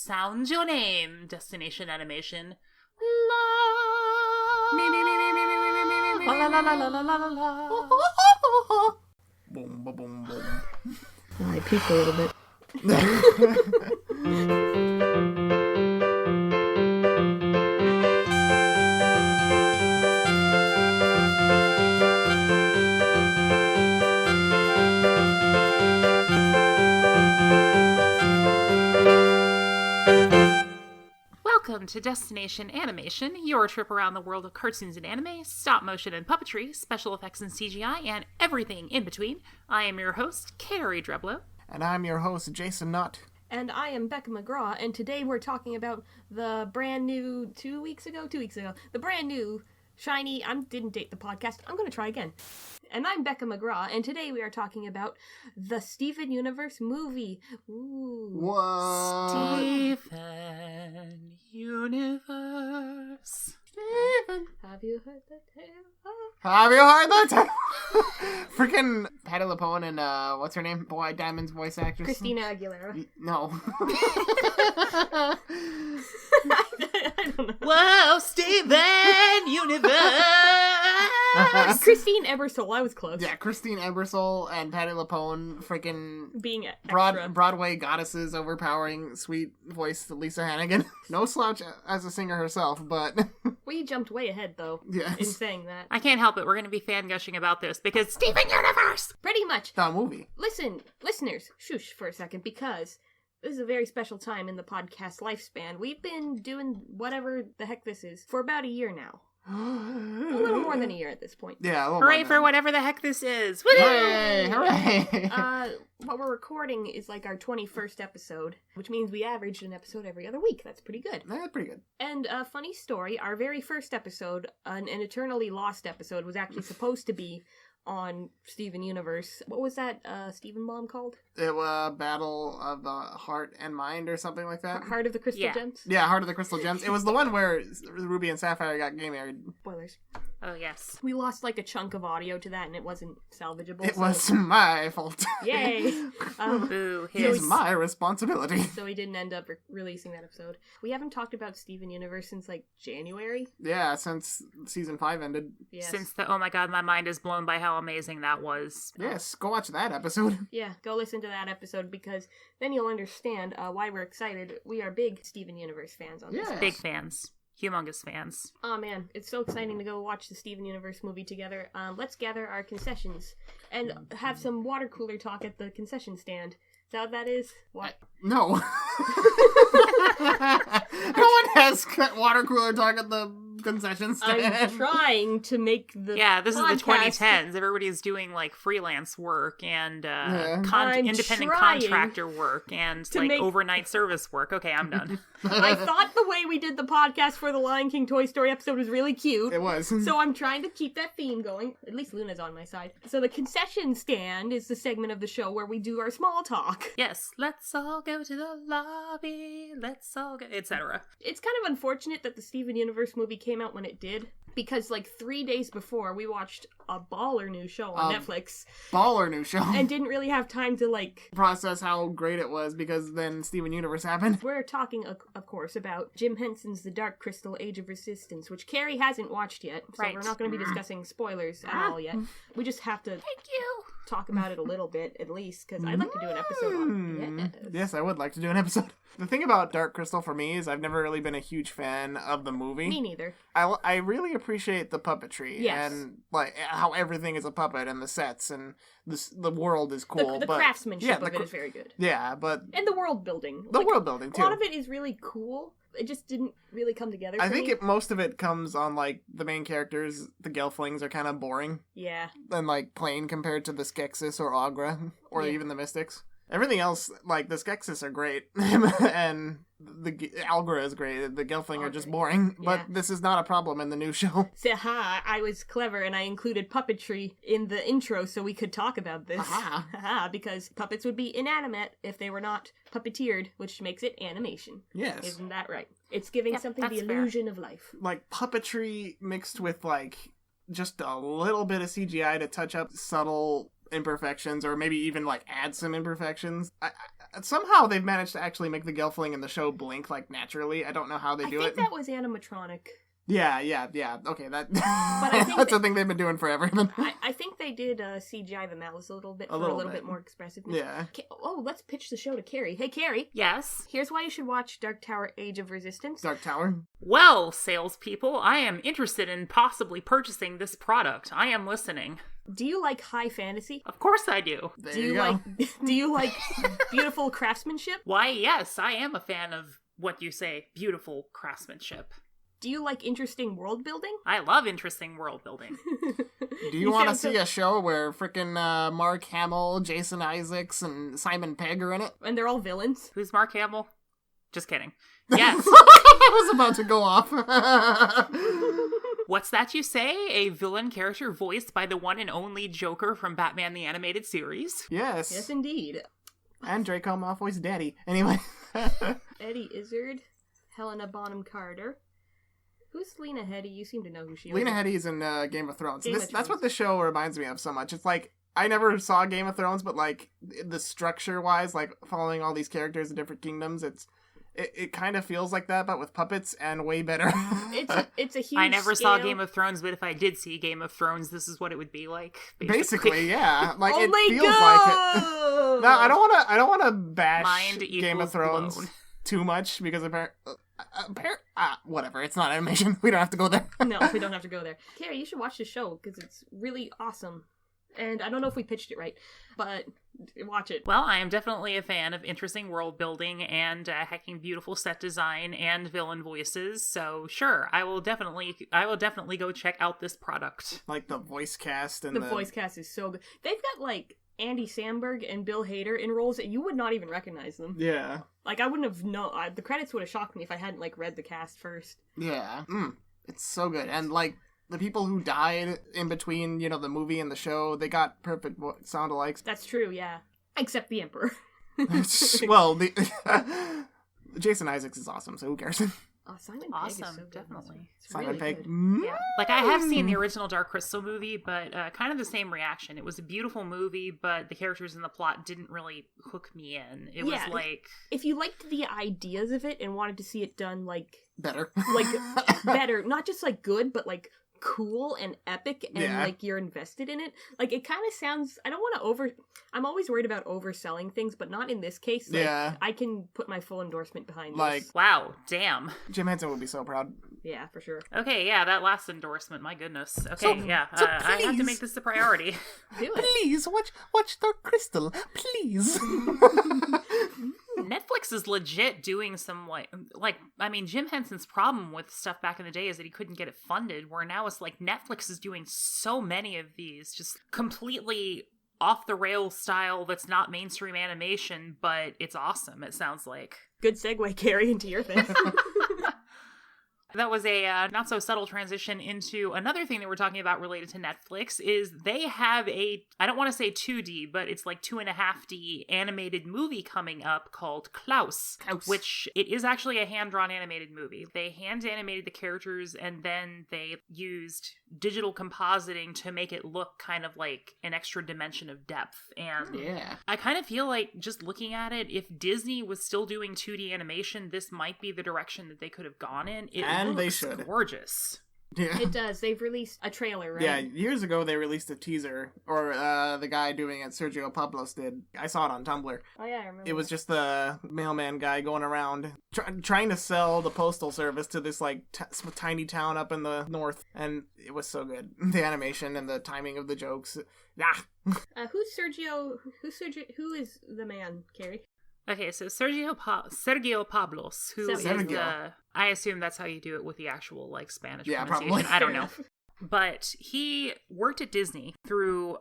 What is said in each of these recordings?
sound your name, Destination Animation. La la la la la la la la. Boom, boom, boom, boom. I peeked a little bit. Welcome to Destination Animation, your trip around the world of cartoons and anime, stop motion and puppetry, special effects and CGI, and everything in between. I am your host, Carrie Dreblow. And I'm your host, Jason Nutt. And I am Becca McGraw, and today we're talking about the brand new, 2 weeks ago, the brand new, shiny, I didn't date the podcast, I'm going to try again. And I'm Becca McGraw, and today we are talking about the Steven Universe movie. Ooh. What? Steven Universe. Steven. Have you heard the tale? Have you heard that? Freaking Patti LuPone and, what's her name? Boy Diamond's voice actress? Christina Aguilera. No. I don't know. Whoa, Steven Universe! Christine Ebersole, I was close. Yeah, Christine Ebersole and Patti LuPone, freaking Being extra. Broadway goddesses overpowering sweet voice Lisa Hannigan. No slouch as a singer herself, but... We jumped way ahead, though, Yes. in saying that. I can't help it, we're going to be fan-gushing about this, because Steven Universe! Pretty much. The movie. Listen, listeners, shush for a second, because this is a very special time in the podcast lifespan. We've been doing whatever the heck this is for about a year now. A little more than a year at this point. Yeah, a little Hooray more for than- whatever the heck this is! Woo! Hooray! Hooray! What we're recording is like our 21st episode, which means we averaged an episode every other week. That's pretty good. That's pretty good. And a funny story, our very first episode, an eternally lost episode, was actually supposed to be on Steven Universe. What was that Steven Bomb called? It was Battle of the Heart and Mind or something like that. Heart of the Crystal Yeah. Gems? Yeah, Heart of the Crystal Gems. It was the one where Ruby and Sapphire got gay married. Spoilers. Oh, yes. We lost like a chunk of audio to that and it wasn't salvageable. It so- was my fault. Yay! Boo, It's his. my responsibility. So we didn't end up releasing that episode. We haven't talked about Steven Universe since like January. Yeah, since season 5 ended. Yes. Since the, oh my god, my mind is blown by how amazing that was. Yes, go watch that episode. Yeah, go listen to that episode because then you'll understand why we're excited. We are big Steven Universe fans on this. Yeah. Big fans. Humongous fans. Oh man, it's so exciting to go watch the Steven Universe movie together. Let's gather our concessions and have some water cooler talk at the concession stand. Is that what that is? What? No. No one has water cooler talk at the concession stand. I'm trying to make the Yeah, this is the podcast 2010s. Everybody's doing like freelance work and I'm independent trying contractor work and to like make- overnight service work. Okay, I'm done. I thought the way we did the podcast for the Lion King Toy Story episode was really cute. It was. So I'm trying to keep that theme going. At least Luna's on my side. So the concession stand is the segment of the show where we do our small talk. Yes, let's all go to the lobby. Let's all go, etc. It's kind of unfortunate that the Steven Universe movie came out when it did. Because like 3 days before, we watched a baller new show on Netflix. Baller new show. And didn't really have time to like... process how great it was because then Steven Universe happened. We're talking, of course, about Jim Henson's The Dark Crystal Age of Resistance, which Carrie hasn't watched yet. So Right. we're not going to be discussing spoilers at all yet. We just have to Thank you. talk about it a little bit, at least, because I'd like to do an episode on it. Yes, I would like to do an episode. The thing about Dark Crystal for me is I've never really been a huge fan of the movie. Me neither. I really appreciate the puppetry Yes. and like how everything is a puppet and the sets and the world is cool. The but craftsmanship yeah, of it is very good. yeah, but And the world building. the Like, world building a too. lot of it is really cool. It just didn't really come together I for think me. most of it comes on like the main characters. The Gelflings are kind of boring Yeah. and like plain compared to the Skeksis or Agra or Yeah. even the Mystics. Everything else, like the Skeksis are great and the Algra is great. The Gelfling are just boring, but Yeah. this is not a problem in the new show. So, I was clever and I included puppetry in the intro so we could talk about this. Aha. Because puppets would be inanimate if they were not puppeteered, which makes it animation. Yes. Isn't that right? It's giving Yep, something the that's fair. illusion of life. Like puppetry mixed with like just a little bit of CGI to touch up subtle imperfections or maybe even like add some imperfections. somehow they've managed to actually make the Gelfling in the show blink, like, naturally. I don't know how they do it. I think that was animatronic. Yeah. Okay, that. But I think that's a thing they've been doing forever. I think they did CGI the mouths a little bit for a little bit more expressiveness. Yeah. Oh, let's pitch the show to Carrie. Hey, Carrie. Yes? Here's why you should watch Dark Tower: Age of Resistance. Dark Tower. Well, salespeople, I am interested in possibly purchasing this product. I am listening. Do you like high fantasy? Of course I do. There you go. Do you like beautiful craftsmanship? Why, yes, I am a fan of what you say, beautiful craftsmanship. Do you like interesting world building? I love interesting world building. Do you want to see a show where frickin' Mark Hamill, Jason Isaacs, and Simon Pegg are in it? And they're all villains? Who's Mark Hamill? Just kidding. Yes. I was about to go off. What's that you say? A villain character voiced by the one and only Joker from Batman the Animated Series? Yes. Yes, indeed. And Draco Malfoy's daddy. Anyway. Eddie Izzard, Helena Bonham Carter. Who's Lena Headey? You seem to know who she is. Lena Headey's in Game of Thrones. Game of That's Thrones. what the show reminds me of so much. It's like, I never saw Game of Thrones, but like, the structure-wise, like, following all these characters in different kingdoms, it kind of feels like that, but with puppets and way better. It's a huge I never scale. saw Game of Thrones, but if I did see Game of Thrones, this is what it would be like. Basically, yeah. Like, Oh it my feels God! like it. No, I don't want to bash Mind Game of equals Thrones blown. too much because whatever. It's not animation. We don't have to go there. No, we don't have to go there. Carrie, you should watch the show because it's really awesome. And I don't know if we pitched it right, but watch it. Well, I am definitely a fan of interesting world building and hacking beautiful set design and villain voices. So sure, I will definitely go check out this product. Like the voice cast and The voice cast is so good. They've got like Andy Samberg and Bill Hader in roles that you would not even recognize them. Yeah. Like I wouldn't have known. The credits would have shocked me if I hadn't like read the cast first. Yeah. It's so good. And like the people who died in between, the movie and the show, they got perfect sound alikes. That's true, yeah. Except the Emperor. Well, Jason Isaacs is awesome, so who cares? Oh, Simon Pegg is Awesome, so good. definitely. It's Simon really Pegg. good. Yeah. Like, I have seen the original Dark Crystal movie, but kind of the same reaction. It was a beautiful movie, but the characters and the plot didn't really hook me in. It was like... If you liked the ideas of it and wanted to see it done, like... Better. better. Not just, like, good, but, like, cool and epic and, like, you're invested in it. Like, it kind of sounds... I don't want to I'm always worried about overselling things, but not in this case. Like, Yeah. I can put my full endorsement behind Like- this. Wow, damn. Jim Henson would be so proud. Yeah, for sure. Okay, yeah, that last endorsement, my goodness. Okay, So yeah, please- I have to make this a priority. Do it. Please, watch Dark Crystal. Please. Netflix is legit doing some, I mean, Jim Henson's problem with stuff back in the day is that he couldn't get it funded, where now it's like Netflix is doing so many of these, just completely off-the-rails style that's not mainstream animation, but it's awesome, it sounds like. Good segue, Carrie, into your thing. That was a not-so-subtle transition into another thing that we're talking about related to Netflix, is they have I don't want to say 2D, but it's like 2.5D animated movie coming up called Klaus, which it is actually a hand-drawn animated movie. They hand-animated the characters, and then they used digital compositing to make it look kind of like an extra dimension of depth. And Yeah. I kind of feel like, just looking at it, if Disney was still doing 2D animation, this might be the direction that they could have gone in. And they looks should. Gorgeous. Yeah. It does. They've released a trailer, right? Yeah, years ago they released a teaser, or the guy doing it, Sergio Pablos, did. I saw it on Tumblr. Oh, yeah, I remember. It was just the mailman guy going around trying to sell the postal service to this like tiny town up in the north, and it was so good. The animation and the timing of the jokes. Who's Sergio? Who is the man, Carrie? Okay, so Sergio Pablos, who is Sergio. I assume that's how you do it with the actual, like, Spanish Yeah, pronunciation. probably. I don't know. But he worked at Disney through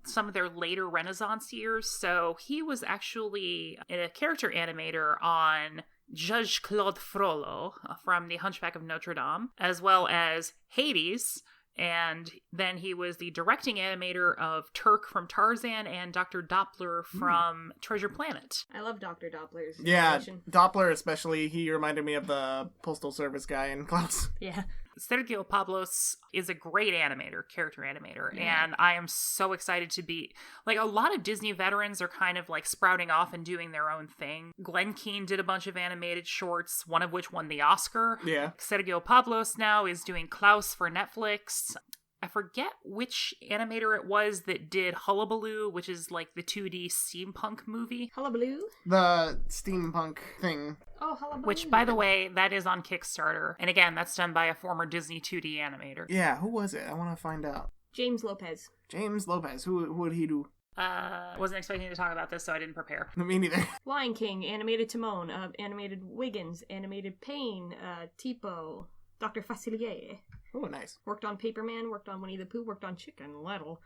some of their later Renaissance years, so he was actually a character animator on Judge Claude Frollo from The Hunchback of Notre Dame, as well as Hades. And then he was the directing animator of Turk from Tarzan and Dr. Doppler from Treasure Planet. I love Dr. Doppler's Yeah, animation. Doppler especially, he reminded me of the postal service guy in Klaus. Yeah. Sergio Pablos is a great character animator, Yeah. and I am so excited to be, like, a lot of Disney veterans are kind of, like, sprouting off and doing their own thing. Glenn Keane did a bunch of animated shorts, one of which won the Oscar. Yeah. Sergio Pablos now is doing Klaus for Netflix. I forget which animator it was that did Hullabaloo, which is like the 2D steampunk movie. Hullabaloo? The steampunk thing. Oh, Hullabaloo. Which, by the way, that is on Kickstarter. And again, that's done by a former Disney 2D animator. Yeah, who was it? I want to find out. James Lopez. James Lopez. Who would he do? Wasn't expecting to talk about this, so I didn't prepare. Me neither. Lion King, animated Timon, animated Wiggins, animated Pain, Tipo, Dr. Facilier. Oh, nice. Worked on Paperman, worked on Winnie the Pooh, worked on Chicken Little.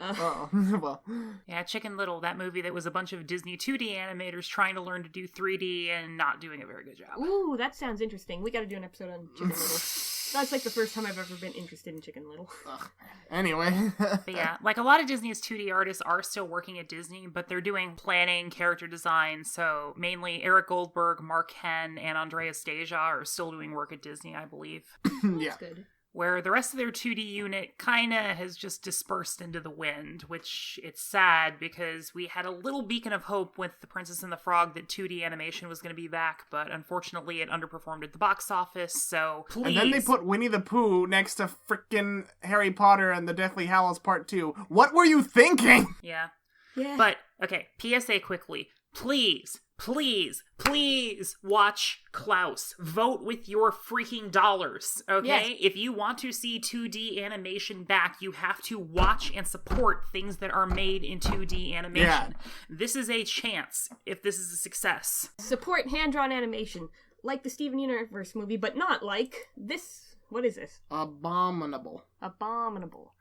Oh, well. Yeah, Chicken Little, that movie that was a bunch of Disney 2D animators trying to learn to do 3D and not doing a very good job. Ooh, that sounds interesting. We gotta do an episode on Chicken Little. That's like the first time I've ever been interested in Chicken Little. Ugh. Anyway. But yeah, like a lot of Disney's 2D artists are still working at Disney, but they're doing planning, character design. So mainly Eric Goldberg, Mark Henn, and Andreas Deja are still doing work at Disney, I believe. Yeah. That's good. Where the rest of their 2D unit kinda has just dispersed into the wind, which it's sad because we had a little beacon of hope with The Princess and the Frog that 2D animation was going to be back, but unfortunately it underperformed at the box office, so please. And then they put Winnie the Pooh next to frickin' Harry Potter and the Deathly Hallows Part 2. What were you thinking? Yeah. Yeah. But, okay, PSA quickly. Please watch Klaus. Vote with your freaking dollars, okay? Yes. If you want to see 2D animation back, you have to watch and support things that are made in 2D animation. Yeah. This is a chance if this is a success. Support hand-drawn animation. Like the Steven Universe movie, but not like this. What is this? Abominable. Abominable.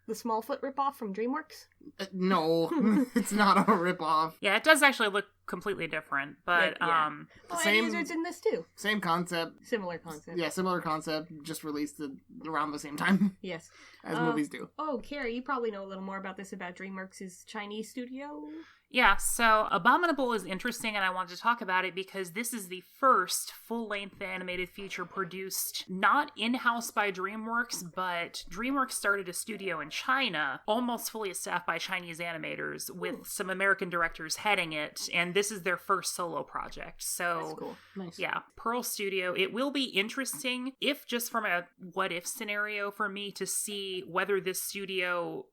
The Smallfoot ripoff from DreamWorks? No, it's not a ripoff. Yeah, it does actually look completely different, but Yeah. Oh, Same- Eddie Izzard's in this too. Same concept. Similar concept. Yeah, similar concept, just released around the same time Yes. as movies do. Oh, Carrie, you probably know a little more about this, about DreamWorks' Chinese studio. yeah, so Abominable is interesting, and I wanted to talk about it because this is the first full-length animated feature produced not in-house by DreamWorks, but DreamWorks started a studio in China, almost fully staffed by Chinese animators, with some American directors heading it, and this is their first solo project. So That's cool. Nice. yeah, Pearl Studio. It will be interesting, if just from a what-if scenario for me, to see whether this studio,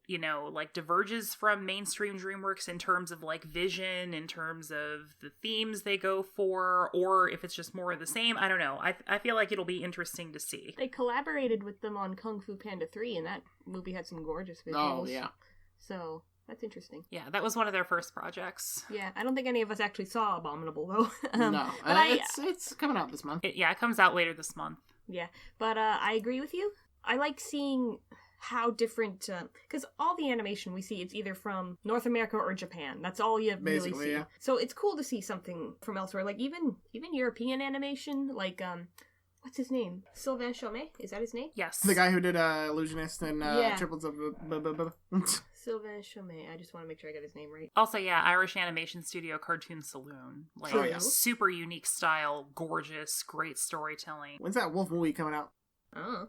like diverges from mainstream DreamWorks in terms of like vision, in terms of the themes they go for, or if it's just more of the same. I don't know. I feel like it'll be interesting to see. They collaborated with them on Kung Fu Panda 3, and that movie had some gorgeous visuals. Oh, yeah. So, that's interesting. Yeah, that was one of their first projects. Yeah, I don't think any of us actually saw Abominable, though. No, but it's coming out this month. It comes out later this month. Yeah, but I agree with you. I like seeing how different, because all the animation we see, it's either from North America or Japan. That's all you really Basically, see. yeah. So it's cool to see something from elsewhere, like even European animation, like what's his name? Sylvain Chomet? Is that his name? Yes. The guy who did Illusionist and Yeah. Triplets of... Sylvain Chomet. I just want to make sure I got his name right. Also, yeah, Irish Animation Studio Cartoon Saloon. Like, Oh, yeah. super unique style, gorgeous, great storytelling. When's that Wolf movie coming out? Oh.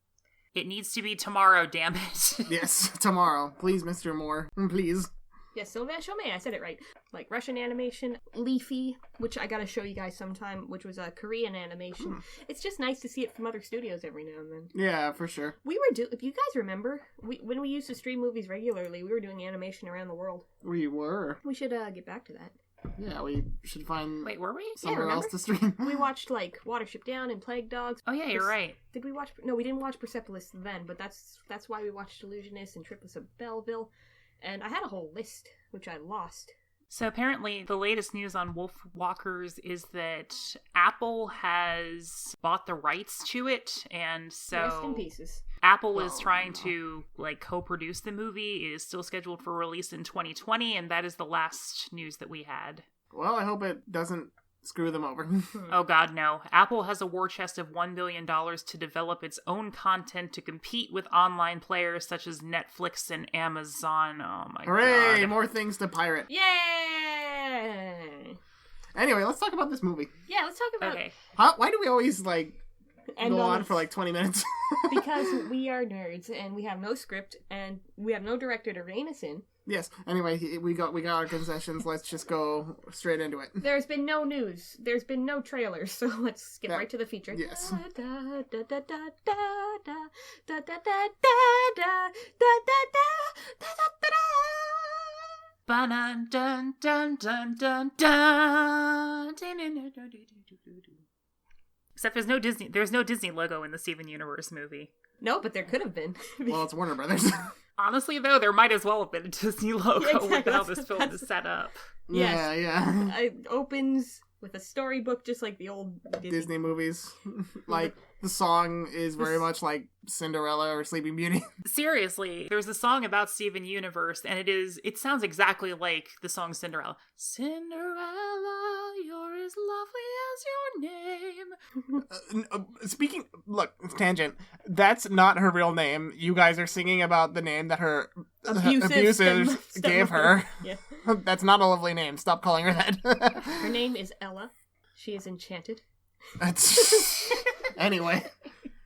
It needs to be tomorrow, damn it. Yes, tomorrow. Please, Mr. Moore. Please. Yeah, Sylvain Chomet, I said it right. Like Russian animation, Leafy, which I gotta show you guys sometime, which was a Korean animation. It's just nice to see it from other studios every now and then. Yeah, for sure. We were if you guys remember, when we used to stream movies regularly, we were doing animation around the world. We were. We should get back to that. Yeah, we should find Wait, were we? somewhere remember? else to stream. We watched like Watership Down and Plague Dogs. Oh, yeah, you're right. Did we watch? No, we didn't watch Persepolis then, but that's why we watched Illusionist and Triplets of Belleville. And I had a whole list, which I lost. So apparently the latest news on Wolf Walkers is that Apple has bought the rights to it, and so Rest in pieces. Apple is Oh, trying no. to co-produce the movie. It is still scheduled for release in 2020, and that is the last news that we had. Well, I hope it doesn't screw them over. Oh god, no. Apple has a war chest of $1 billion to develop its own content to compete with online players such as Netflix and Amazon. Oh my Hooray! god. More things to pirate. Yay! Anyway, let's talk about this movie. Yeah, let's talk about. Okay. Why do we always, End go on on a- for like 20 minutes. because we are nerds and we have no script and we have no director to rein us in. Yes. Anyway, we got our concessions. Let's just go straight into it. There's been no news. There's been no trailers, so let's skip Yeah. right to the feature. Yes. Ba-dun, dun, dun, dun, dun, dun. Except there's no Disney logo in the Steven Universe movie. No, but there could have been. Well, it's Warner Brothers. Honestly, though, there might as well have been a Disney logo Yeah, exactly. with how this film That's- is set up. Yes. Yeah. It opens with a storybook just like the old Disney movies. Like, the song is very much like Cinderella or Sleeping Beauty. Seriously, there's a song about Steven Universe, and it sounds exactly like the song Cinderella. Cinderella, you're as lovely as your name. Speaking, look, tangent. That's not her real name. You guys are singing about the name that her abusers gave her. Yeah. That's not a lovely name. Stop calling her that. Her name is Ella. She is enchanted. That's anyway.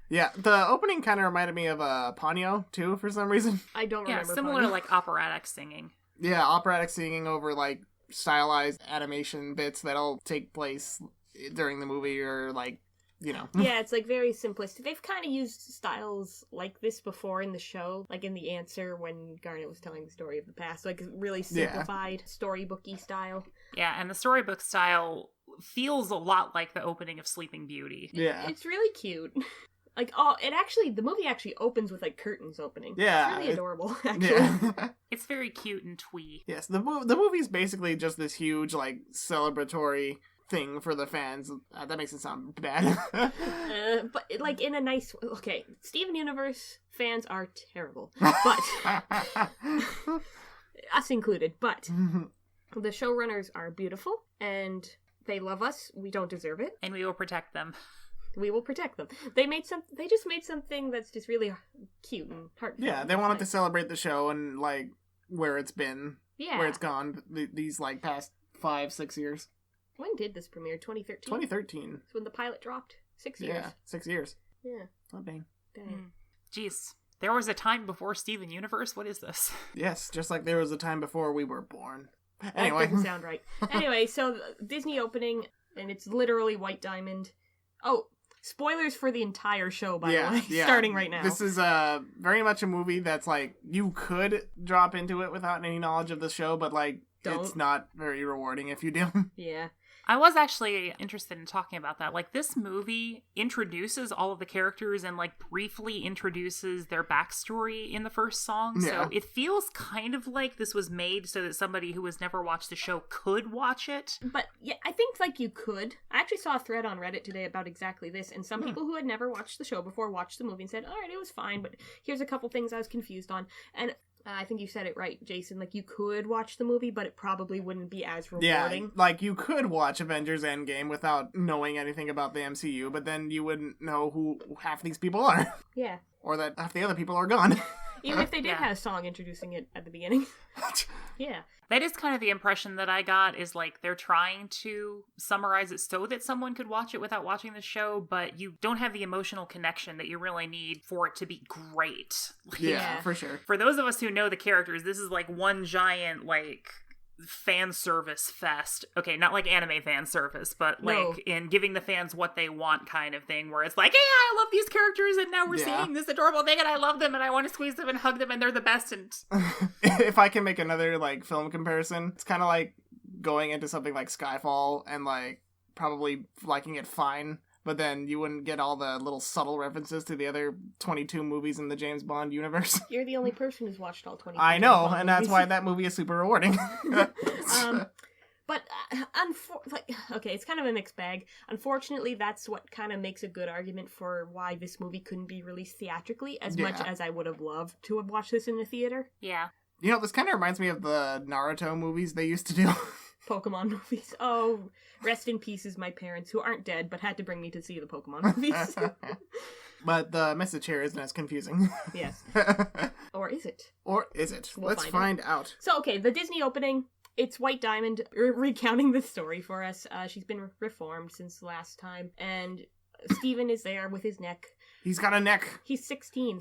Yeah, the opening kind of reminded me of Ponyo too, for some reason. I don't Yeah, remember. similar Ponyo. to like operatic singing. Yeah, operatic singing over like stylized animation bits that'll take place during the movie, or like, you know. Yeah, it's like very simplistic. They've kind of used styles like this before in the show, like in The Answer when Garnet was telling the story of the past, like really simplified storybooky style. Yeah, and the storybook style feels a lot like the opening of Sleeping Beauty. Yeah. It's really cute. Like, the movie actually opens with like curtains opening. Yeah, It's really adorable, actually. Yeah. It's very cute and twee. Yes, the movie's basically just this huge like celebratory thing for the fans. That makes it sound bad. But like in a nice. Okay, Steven Universe fans are terrible, but us included. But the showrunners are beautiful and they love us. We don't deserve it. And we will protect them. We will protect them. They just made something that's just really cute and heartfelt. Yeah, they wanted to celebrate the show and like where it's been, Yeah. where it's gone these like past 5-6 years. When did this premiere? 2013. 2013. That's when the pilot dropped. 6 years. Yeah, 6 years. Yeah. Oh dang. Dang. Jeez. There was a time before Steven Universe? What is this? Yes, just like there was a time before we were born. That Anyway. doesn't sound right. Anyway, so Disney opening, and it's literally White Diamond. Oh, spoilers for the entire show, by the way, starting right now. This is very much a movie that's like you could drop into it without any knowledge of the show, but like Don't. it's not very rewarding if you do. Yeah. I was actually interested in talking about that. Like, this movie introduces all of the characters and, like, briefly introduces their backstory in the first song. Yeah. So it feels kind of like this was made so that somebody who has never watched the show could watch it. But yeah, I think like you could. I actually saw a thread on Reddit today about exactly this, and some people who had never watched the show before watched the movie and said, "All right, it was fine, but here's a couple things I was confused on." And I think you said it right, Jason. Like, you could watch the movie, but it probably wouldn't be as Yeah, rewarding. like you could watch Avengers Endgame without knowing anything about the MCU, but then you wouldn't know who half these people are, Yeah. or that half the other people are gone. Even if they did Yeah. have a song introducing it at the beginning. Yeah. That is kind of the impression that I got, is like they're trying to summarize it so that someone could watch it without watching the show, but you don't have the emotional connection that you really need for it to be great. Like, Yeah, for sure. for those of us who know the characters, this is like one giant, like, fan service fest. Okay, not like anime fan service, but like No. in giving the fans what they want kind of thing, where it's like, hey, I love these characters and now we're Yeah. seeing this adorable thing and I love them and I want to squeeze them and hug them and they're the best. And If I can make another like film comparison, it's kind of like going into something like Skyfall and like probably liking it fine, but then you wouldn't get all the little subtle references to the other 22 movies in the James Bond universe. You're the only person who's watched all 20. I know, and that's why that movie is super rewarding. But okay, it's kind of a mixed bag. Unfortunately, that's what kind of makes a good argument for why this movie couldn't be released theatrically, as much Yeah. as I would have loved to have watched this in the theater. yeah. You know, this kind of reminds me of the Naruto movies they used to do. Pokemon movies. Oh, rest in pieces, my parents, who aren't dead, but had to bring me to see the Pokemon movies. But the message here isn't as confusing. Yes. Or is it? Or is it? We'll Let's find find out. So, okay, the Disney opening, it's White Diamond recounting the story for us. She's been reformed since the last time, and Steven is there with his neck. He's got a neck. He's 16.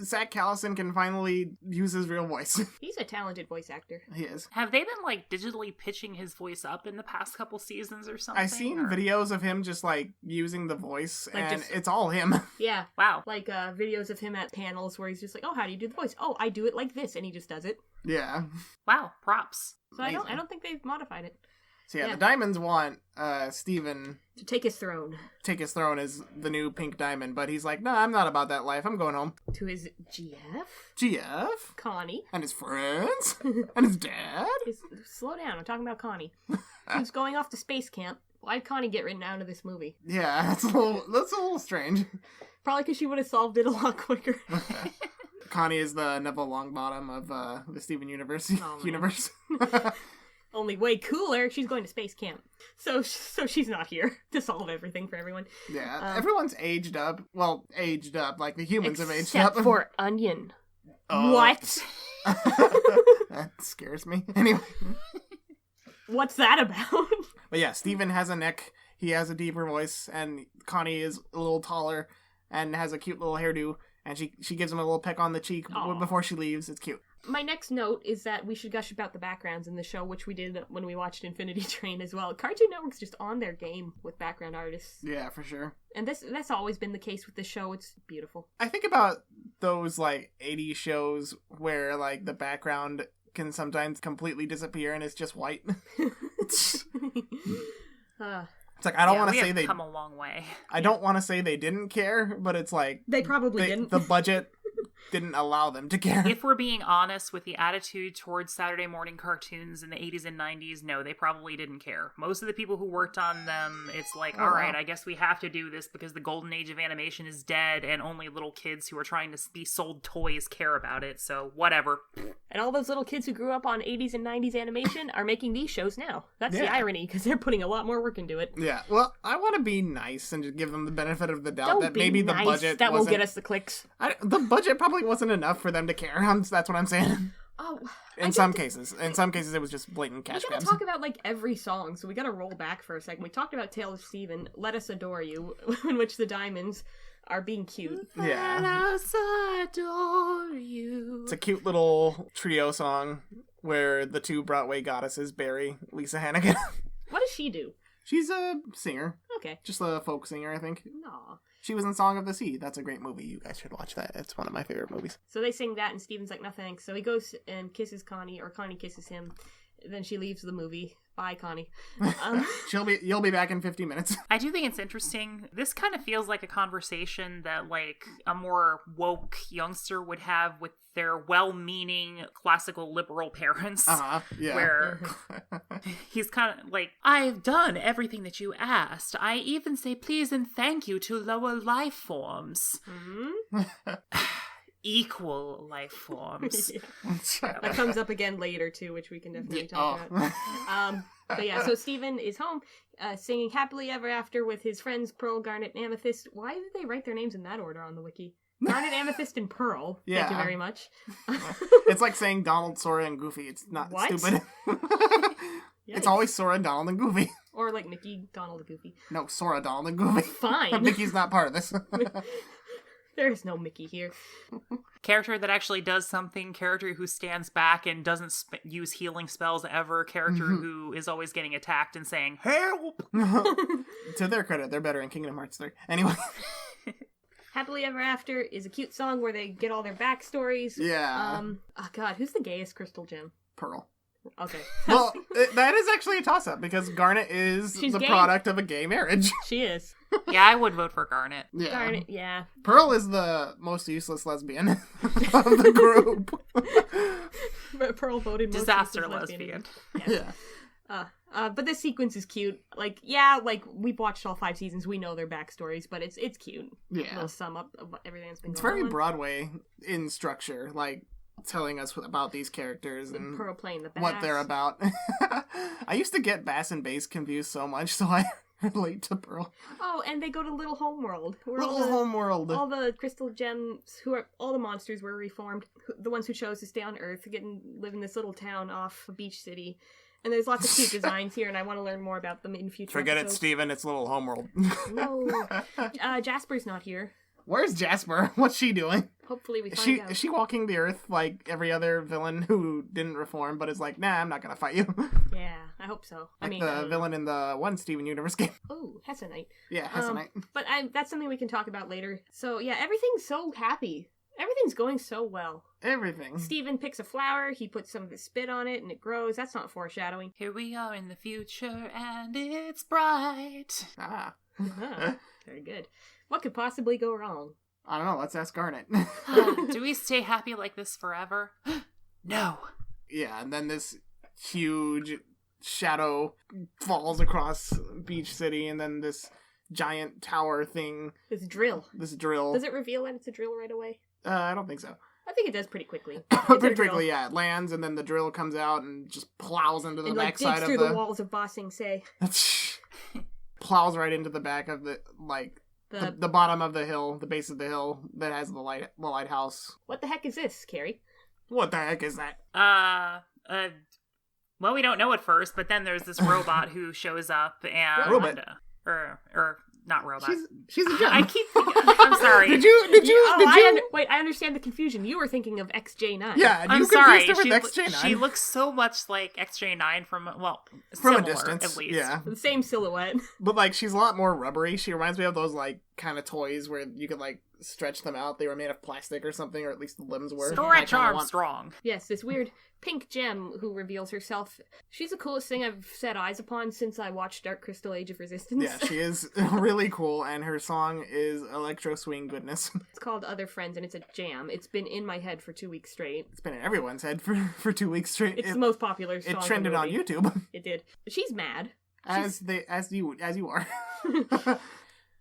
Zach Callison can finally use his real voice. He's a talented voice actor. He is. Have they been, like, digitally pitching his voice up in the past couple seasons or something? I've seen videos of him just, like, using the voice, Like, and just- it's all him. Yeah. Wow. Like videos of him at panels where he's just like, oh, how do you do the voice? Oh, I do it like this, and he just does it. Yeah. Wow. Props. So I don't think they've modified it. So yeah, Yeah. the Diamonds want Steven To take his throne. take his throne as the new Pink Diamond, but he's like, no, I'm not about that life. I'm going home. To his GF, GF Connie. and his friends and his dad. Slow down, I'm talking about Connie. Who's going off to space camp. Why did Connie get written out of this movie? Yeah, that's a little strange. Probably because she would have solved it a lot quicker. Connie is the Neville Longbottom of the Steven Universe. Oh, man. universe. Only way cooler, she's going to space camp. So she's not here to solve everything for everyone. Yeah, everyone's aged up. Well, aged up. Like, the humans have aged Except up. for Onion. Oh. What? That scares me. Anyway. What's that about? But yeah, Steven has a neck, he has a deeper voice, and Connie is a little taller and has a cute little hairdo, and she gives him a little peck on the cheek Aw. before she leaves. It's cute. My next note is that we should gush about the backgrounds in the show, which we did when we watched Infinity Train as well. Cartoon Network's just on their game with background artists. Yeah, for sure. And that's always been the case with the show. It's beautiful. I think about those, like, 80s shows where, like, the background can sometimes completely disappear and it's just white. It's like, I don't want to say have they... come a long way. I don't want to say they didn't care, but it's like... They probably didn't. The budget didn't allow them to care. If we're being honest with the attitude towards Saturday morning cartoons in the 80s and 90s, no, they probably didn't care. Most of the people who worked on them, it's like, Oh, all right, wow. I guess we have to do this because the golden age of animation is dead and only little kids who are trying to be sold toys care about it, so whatever. And all those little kids who grew up on 80s and 90s animation are making these shows now. That's the Yeah. irony, because they're putting a lot more work into it. Yeah, well, I want to be nice and just give them the benefit of the doubt Don't that be maybe the nice. budget That won't wasn't... get us the clicks. The budget probably wasn't enough for them to care. That's what I'm saying. Oh, In some cases. In some cases, it was just blatant cash we gotta grabs. talk about, like, every song, so we gotta roll back for a second. We talked about Tale of Steven, Let Us Adore You, in which the Diamonds are being cute. Yeah. Let us adore you. It's a cute little trio song where the two Broadway goddesses bury Lisa Hannigan. What does she do? She's a singer. Okay. Just a folk singer, I think. Aw. She was in Song of the Sea. That's a great movie. You guys should watch that. It's one of my favorite movies. So they sing that, and Steven's like, no thanks. So he goes and kisses Connie, or Connie kisses him. Then she leaves the movie. Bye, Connie. You'll be back in 50 minutes. I do think it's interesting. This kind of feels like a conversation that, like, a more woke youngster would have with their well-meaning classical liberal parents. Yeah. Where he's kind of like, I've done everything that you asked. I even say please and thank you to lower life forms. Mm-hmm. Equal life forms. That comes up again later, too, which we can definitely talk about. But yeah, so Steven is home, singing Happily Ever After with his friends Pearl, Garnet, and Amethyst. Why did they write their names in that order on the wiki? Garnet, Amethyst, and Pearl. Yeah. Thank you very much. It's like saying Donald, Sora, and Goofy. It's not What? stupid. It's always Sora, Donald, and Goofy. Or like Mickey, Donald, and Goofy. No, Sora, Donald, and Goofy. Fine. Mickey's not part of this. There is no Mickey here. Character that actually does something, character who stands back and doesn't use healing spells ever, character who is always getting attacked and saying, help! To their credit, they're better in Kingdom Hearts 3. Anyway. Happily Ever After is a cute song where they get all their backstories. Yeah. Oh god, who's the gayest Crystal Gem? Pearl. Okay. Well, that is actually a toss-up, because Garnet is She's the gay. product of a gay marriage. She is. Yeah, I would vote for Garnet. Yeah. Garnet, yeah. Pearl is the most useless lesbian of the group. But Pearl voted most Disaster useless lesbian. Yes. Yeah. But this sequence is cute. Like, we've watched all 5 seasons. We know their backstories, but it's cute. Yeah. Little sum up of everything that's been It's going very on. Broadway in structure, like telling us about these characters and Pearl playing the bass. what they're about. I used to get bass and bass confused so much, so I relate to Pearl. Oh, and they go to Little Homeworld. Where Little Homeworld. All the crystal gems, all the monsters were reformed. The ones who chose to stay on Earth, live in this little town off a beach city. And there's lots of cute designs here, and I want to learn more about them in future Forget episodes. it, Steven. It's a little homeworld. No. Jasper's not here. Where's Jasper? What's she doing? Hopefully we find out. Is she walking the earth like every other villain who didn't reform but is like, nah, I'm not gonna fight you? Yeah, I hope so. Like the villain in the one Steven Universe game. Oh, Hessenite. Yeah, Hessenite. But that's something we can talk about later. So yeah, everything's so happy. Everything's going so well. Everything. Steven picks a flower, he puts some of his spit on it, and it grows. That's not foreshadowing. Here we are in the future, and it's bright. Ah. Uh-huh. Very good. What could possibly go wrong? I don't know, let's ask Garnet. Do we stay happy like this forever? No. Yeah, and then this huge shadow falls across Beach City, and then this giant tower thing. This drill. This drill. Does it reveal that it's a drill right away? I don't think so. I think it does pretty quickly. Pretty quickly, yeah. It lands, and then the drill comes out and just plows into the and backside digs of through the walls of Ba Sing Se. Plows right into the back of the the bottom of the hill, the base of the hill that has the lighthouse. What the heck is this, Carrie? What the heck is that? Well, we don't know at first, but then there's this robot who shows up and Robot. Or not robot. She's a gem. I keep thinking, I'm sorry. Did you? Wait, I understand the confusion. You were thinking of XJ9. Yeah, I'm you sorry. confused her with XJ9. She looks so much like XJ9 from a similar, distance, at least. yeah. The same silhouette. But like, she's a lot more rubbery. She reminds me of those like kind of toys where you could like stretch them out. They were made of plastic or something, or at least the limbs were. Stretch Armstrong. Yes, this weird pink gem who reveals herself. She's the coolest thing I've set eyes upon since I watched Dark Crystal Age of Resistance. Yeah, she is really cool, and her song is electro swing goodness. It's called Other Friends, and it's a jam. It's been in my head for 2 weeks straight. It's been in everyone's head for 2 weeks straight. It's the most popular song. It trended on YouTube. It did. She's mad. As you are.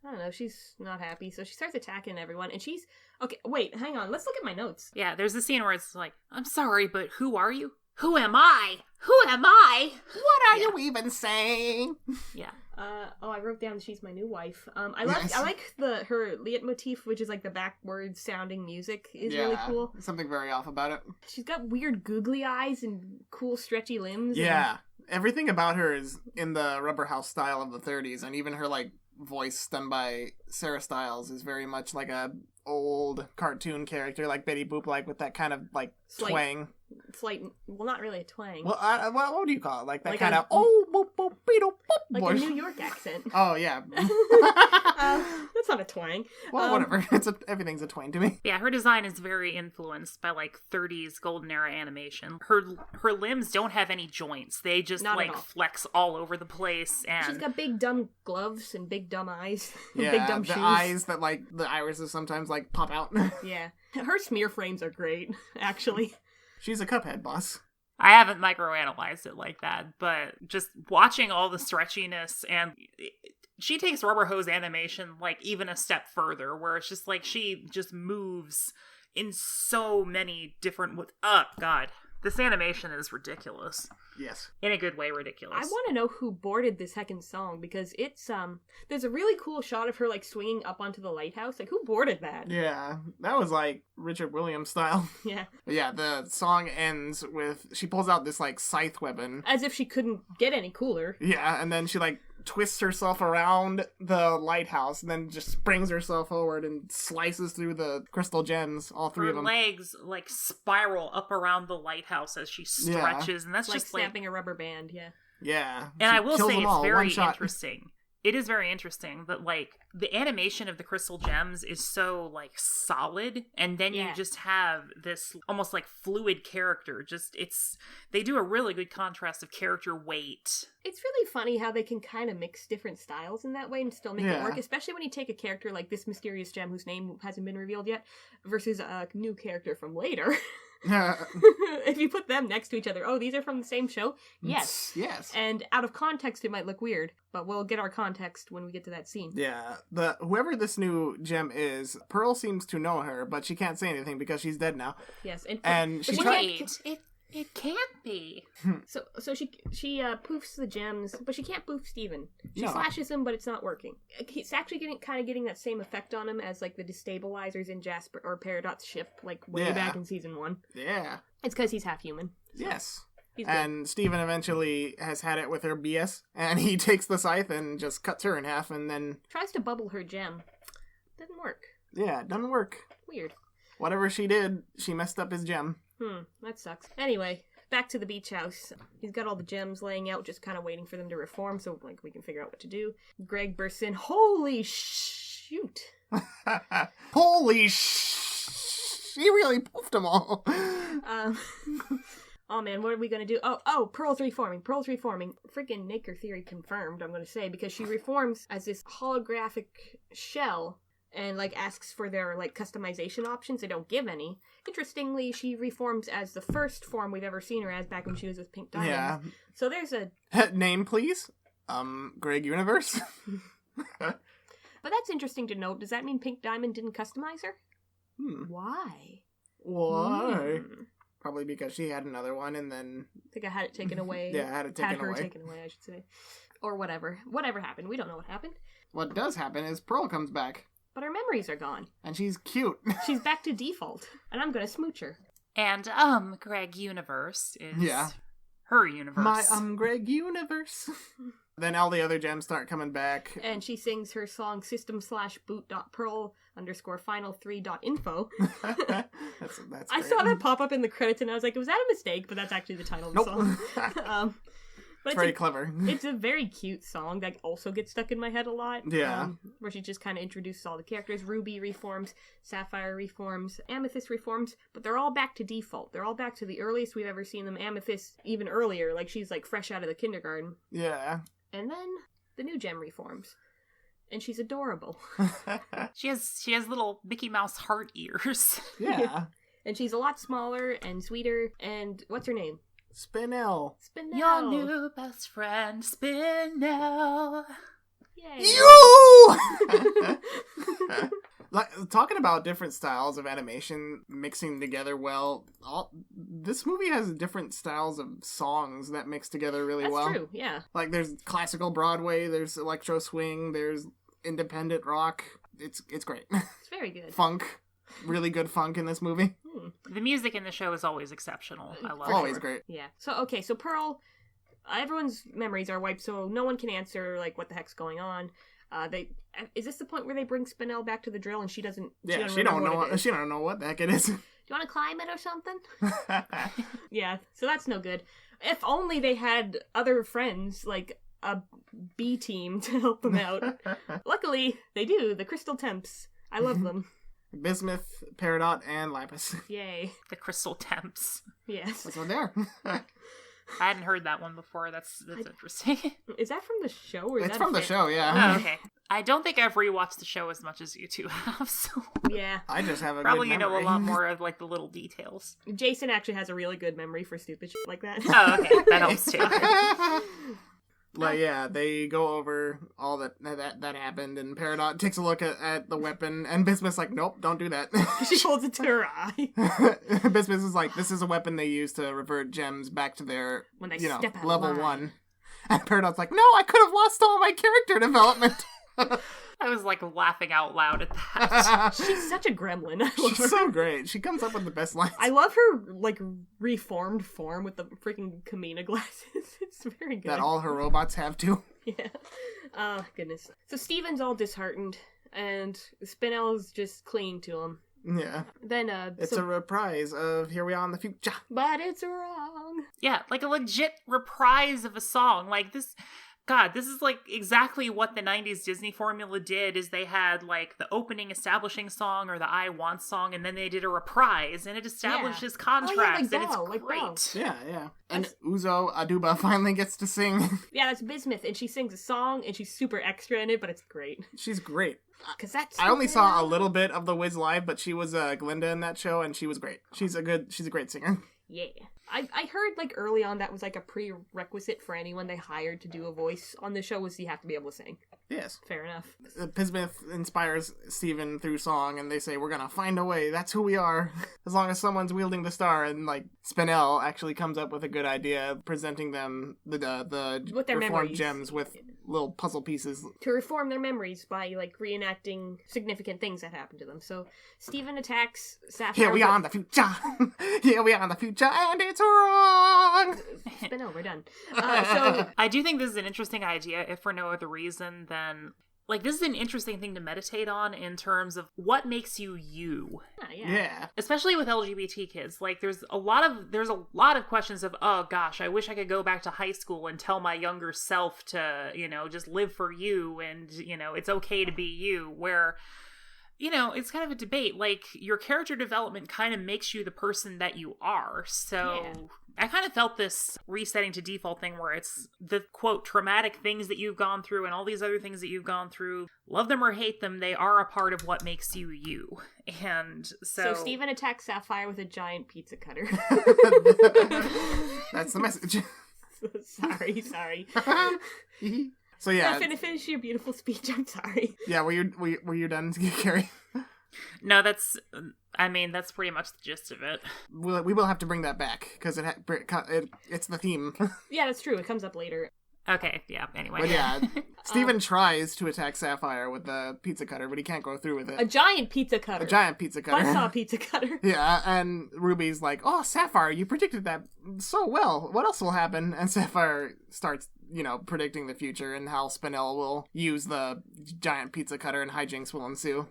I don't know, she's not happy, so she starts attacking everyone, and she's... Okay, wait, hang on, let's look at my notes. Yeah, there's a scene where it's like, I'm sorry, but who are you? Who am I? Who am I? What are you even saying? Yeah. I wrote down she's my new wife. I Yes. like her leitmotif, which is like the backwards sounding music is really cool. Something very off about it. She's got weird googly eyes and cool stretchy limbs. Yeah. Everything about her is in the Rubber House style of the 30s, and even her like voice done by Sarah Stiles is very much like a old cartoon character, like Betty Boop, like with that kind of like twang. Slight, well, not really a twang. Well, what do you call it? Like that Like kind a- of boop boop beetle boop like voice. a New York accent. Oh yeah. That's not a twang. Well, whatever. Everything's a twang to me. Yeah, her design is very influenced by like 30s golden era animation. Her limbs don't have any joints. They just Not at like all. flex all over the place, and She's got big dumb gloves and big dumb eyes. And Yeah, big dumb the shoes. eyes that like the irises sometimes like pop out. Yeah. Her smear frames are great, actually. She's a Cuphead boss. I haven't microanalyzed it like that, but just watching all the stretchiness, and she takes Rubber Hose animation like even a step further, where it's just like she just moves in so many different oh god, this animation is ridiculous. Yes. In a good way, ridiculous. I want to know who boarded this heckin' song, because it's, there's a really cool shot of her, like, swinging up onto the lighthouse. Like, who boarded that? Yeah, that was like Richard Williams style. Yeah. But yeah, the song ends with she pulls out this like scythe weapon. As if she couldn't get any cooler. Yeah, and then she like twists herself around the lighthouse and then just springs herself forward and slices through the crystal gems, all three her of them. legs like spiral up around the lighthouse as she stretches, and that's Like just like. snapping a rubber band, yeah. Yeah. And she I will kills say them it's all, one very shot. interesting. It is very interesting that like the animation of the crystal gems is so like solid, and then you Yeah. just have this almost like fluid character. They do a really good contrast of character weight. It's really funny how they can kind of mix different styles in that way and still make it Yeah. work, especially when you take a character like this mysterious gem whose name hasn't been revealed yet, versus a new character from later. If you put them next to each other, oh, these are from the same show? Yes. Yes. And out of context, it might look weird, but we'll get our context when we get to that scene. Yeah, whoever this new gem is, Pearl seems to know her, but she can't say anything because she's dead now. Yes, And she but tried- Wait, it can't be. So she poofs the gems, but she can't poof Steven. She No. slashes him, but it's not working. It's actually getting that same effect on him as like the destabilizers in Jasper or Peridot's ship, like way Yeah. back in season 1. Yeah. It's because he's half human. Yes. He's good. And Steven eventually has had it with her BS, and he takes the scythe and just cuts her in half, and then... Tries to bubble her gem. Doesn't work. Yeah, it doesn't work. Weird. Whatever she did, she messed up his gem. That sucks. Anyway, back to the beach house. He's got all the gems laying out, just kind of waiting for them to reform so, like, we can figure out what to do. Greg bursts in. Holy shoot. Holy he really poofed them all. Oh man, what are we gonna do? Oh, Pearl's reforming. Freaking Naker theory confirmed, I'm gonna say, because she reforms as this holographic shell and, like, asks for their, like, customization options. They don't give any. Interestingly, she reforms as the first form we've ever seen her as back when she was with Pink Diamond. Yeah. So there's a... Name, please? Greg Universe? But that's interesting to note. Does that mean Pink Diamond didn't customize her? Why? Why? Probably because she had another one and then... I think I had it taken away. Yeah, I had it taken away. Had her taken away, I should say. Or whatever. Whatever happened. We don't know what happened. What does happen is Pearl comes back. But her memories are gone. And she's cute. She's back to default. And I'm gonna smooch her. And, Greg Universe is Yeah. her universe. My, Greg Universe. Then all the other gems start coming back. And she sings her song system/boot.pearl_final3.info. That's I great. saw that pop up in the credits and I was like, was that a mistake? But that's actually the title of the song. But it's very clever. It's a very cute song that also gets stuck in my head a lot. Yeah. Where she just kind of introduces all the characters. Ruby reforms, Sapphire reforms, Amethyst reforms, but they're all back to default. They're all back to the earliest we've ever seen them. Amethyst even earlier, like she's like fresh out of the kindergarten. Yeah. And then the new gem reforms. And she's adorable. She has little Mickey Mouse heart ears. Yeah. And she's a lot smaller and sweeter. And what's her name? Spinel. Spinel. Your new best friend, Spinel. Yay. You! Like, talking about different styles of animation mixing together well, this movie has different styles of songs that mix together really well. That's true, yeah. Like, there's classical Broadway, there's electro swing, there's independent rock. It's great. It's very good. Funk. Really good funk in this movie. The music in the show is always exceptional. I love it. Always great. Yeah. So Pearl, everyone's memories are wiped, so no one can answer, like, what the heck's going on. Is this the point where they bring Spinel back to the drill and she doesn't... Yeah, she don't know what the heck it is. Do you want to climb it or something? Yeah, so that's no good. If only they had other friends, like a B team to help them out. Luckily, they do. The Crystal Temps. I love them. Bismuth, Peridot, and Lapis. Yay. The Crystal Temps. Yes. That's what they are. I hadn't heard that one before. That's interesting. Is that from the show? Or is It's that from the fan- show, yeah. Oh, okay. I don't think I've rewatched the show as much as you two have, so Yeah. I just have a probably good you know a memory. lot more of like the little details. Jason actually has a really good memory for stupid shit like that. Oh, okay. That helps too. Like, yeah, they go over all that happened, and Peridot takes a look at the weapon, and Bismuth's like, nope, don't do that. She holds it to her eye. Bismuth is like, this is a weapon they use to revert gems back to their, When they step out of level line. 1. And Peridot's like, no, I could have lost all my character development. I was like laughing out loud at that. She's such a gremlin. I love her. She's so great. She comes up with the best lines. I love her, like, reformed form with the freaking Kamina glasses. It's very good. That all her robots have too. Yeah. Oh, goodness. So Steven's all disheartened, and Spinel's just clinging to him. Yeah. Then, It's a reprise of Here We Are in the Future. But it's wrong. Yeah, like a legit reprise of a song. Like this, God, this is like exactly what the 90s Disney formula did is they had like the opening establishing song or the I Want song, and then they did a reprise, and it establishes contracts, and it's Like great. Belle. Yeah. And Uzo Aduba finally gets to sing. Yeah, that's Bismuth, and she sings a song, and she's super extra in it, but it's great. She's great. Cause that's I only saw a little bit of the Wiz live, but she was Glinda in that show, and she was great. She's a great singer. Yeah. I heard, like, early on that was, like, a prerequisite for anyone they hired to do a voice on the show was you have to be able to sing. Yes. Fair enough. Pismith inspires Steven through song, and they say, we're gonna find a way, that's who we are, as long as someone's wielding the star, and, like, Spinel actually comes up with a good idea, presenting them the With their reformed memories. gems with little puzzle pieces. To reform their memories by, like, reenacting significant things that happened to them. So, Steven attacks Sapphire. Here we are in the future, here we are in the future, and it's wrong! Spinel, we're done. So, I do think this is an interesting idea, if for no other reason than, like, this is an interesting thing to meditate on in terms of what makes you you. Yeah. Especially with LGBT kids. Like, there's a lot of questions of, oh gosh, I wish I could go back to high school and tell my younger self to, just live for you and, it's okay to be you, where, it's kind of a debate. Like, your character development kind of makes you the person that you are. So Yeah. I kind of felt this resetting to default thing where it's the, quote, traumatic things that you've gone through and all these other things that you've gone through. Love them or hate them, they are a part of what makes you you. And so Steven attacks Sapphire with a giant pizza cutter. That's the message. sorry. So yeah. Finish your beautiful speech, I'm sorry. Yeah, were you done, Carrie? No, that's pretty much the gist of it. We will have to bring that back, because it's the theme. Yeah, that's true. It comes up later. Okay, yeah, anyway. But yeah, Steven tries to attack Sapphire with the pizza cutter, but he can't go through with it. A giant pizza cutter. A giant pizza cutter. Buzzsaw pizza cutter. Yeah, and Ruby's like, oh, Sapphire, you predicted that so well. What else will happen? And Sapphire starts, predicting the future and how Spinel will use the giant pizza cutter and hijinks will ensue.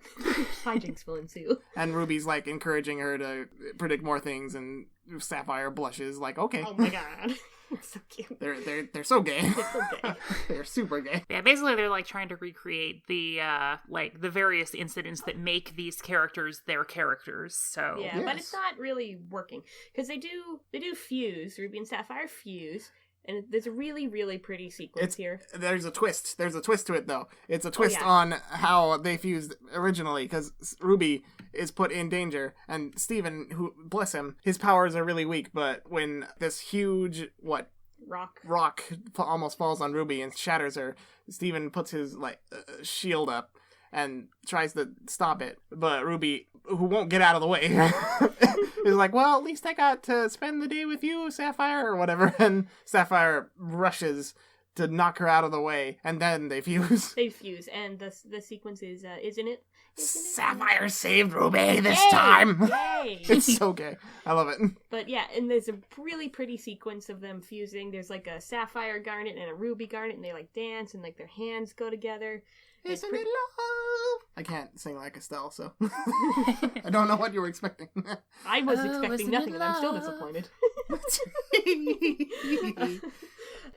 Hijinks will ensue. And Ruby's, like, encouraging her to predict more things, and Sapphire blushes, like, okay. Oh my god. It's so cute. They're so gay. They're so gay. They're super gay. Yeah, basically they're like trying to recreate the the various incidents that make these characters their characters. So Yeah, Yes. but it's not really working. Because they do fuse, Ruby and Sapphire fuse, and there's a really, really pretty sequence here. There's a twist. There's a twist to it, though. It's a twist yeah. on how they fused originally, because Ruby is put in danger, and Steven, who, bless him, his powers are really weak, but when this huge, rock almost falls on Ruby and shatters her, Steven puts his, shield up and tries to stop it, but Ruby, who won't get out of the way, is like, well, at least I got to spend the day with you, Sapphire, or whatever, and Sapphire rushes to knock her out of the way, and then they fuse. They fuse, and the sequence is, isn't it? Sapphire saved Ruby this Yay! time! Yay! It's so gay. I love it. But yeah, and there's a really pretty sequence of them fusing. There's like a Sapphire garnet and a Ruby garnet, and they like dance, and like their hands go together. It's Isn't pretty- it love? I can't sing like Estelle, so I don't know what you were expecting. I was Oh, expecting isn't nothing, it and I'm still love? disappointed.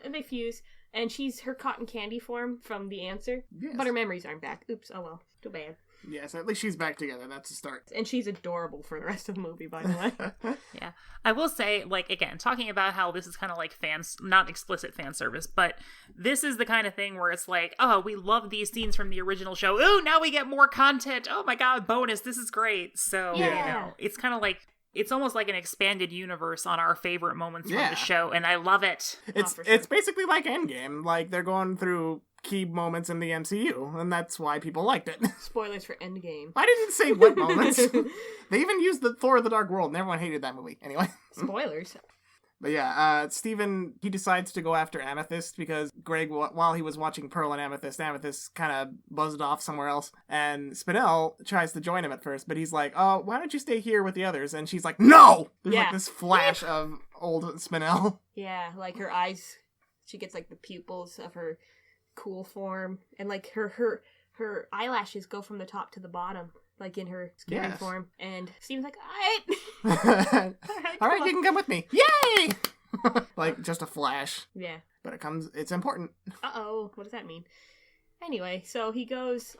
And they fuse, and she's her cotton candy form from The Answer, Yes. but her memories aren't back. Oops, oh well, too bad. Yes, at least she's back together. That's a start. And she's adorable for the rest of the movie, by the way. Yeah. I will say, again, talking about how this is kind of like not explicit fan service, but this is the kind of thing where it's like, oh, we love these scenes from the original show. Ooh, now we get more content. Oh my god, bonus. This is great. So, Yeah. it's kind of like, it's almost like an expanded universe on our favorite moments from Yeah. the show, and I love it. It's for sure. it's basically like Endgame. Like, they're going through key moments in the MCU, and that's why people liked it. Spoilers for Endgame. I didn't say what moments. They even used the Thor the Dark World, and everyone hated that movie. Anyway. Spoilers. But yeah, Steven, he decides to go after Amethyst because Greg, while he was watching Pearl and Amethyst kind of buzzed off somewhere else. And Spinel tries to join him at first, but he's like, oh, why don't you stay here with the others? And she's like, no! There's like Yeah. this flash of old Spinel. Yeah, like her eyes, she gets like the pupils of her cool form, and like her eyelashes go from the top to the bottom, like in her scary Yes. form. And Steven's like, alright! All right, you can come with me. Yay! Like, just a flash. Yeah. But it's important. Uh-oh, what does that mean? Anyway, so he goes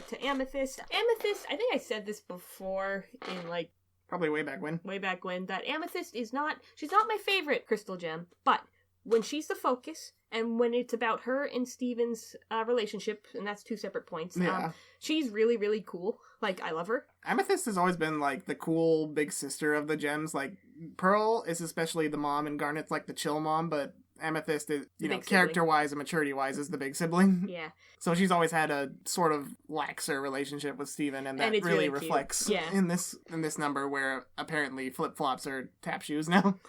to Amethyst. Amethyst, I think I said this before in like Probably way back when. way back when, that Amethyst she's not my favorite crystal gem, but when she's the focus, and when it's about her and Steven's relationship, and that's two separate points, Yeah. she's really, really cool. Like, I love her. Amethyst has always been, like, the cool big sister of the gems. Like, Pearl is especially the mom, and Garnet's, like, the chill mom, but Amethyst is, The big sibling. character-wise and maturity-wise is the big sibling. Yeah. So she's always had a sort of laxer relationship with Steven, and that And it's really really cute. reflects Yeah. in this number where apparently flip-flops are tap shoes now.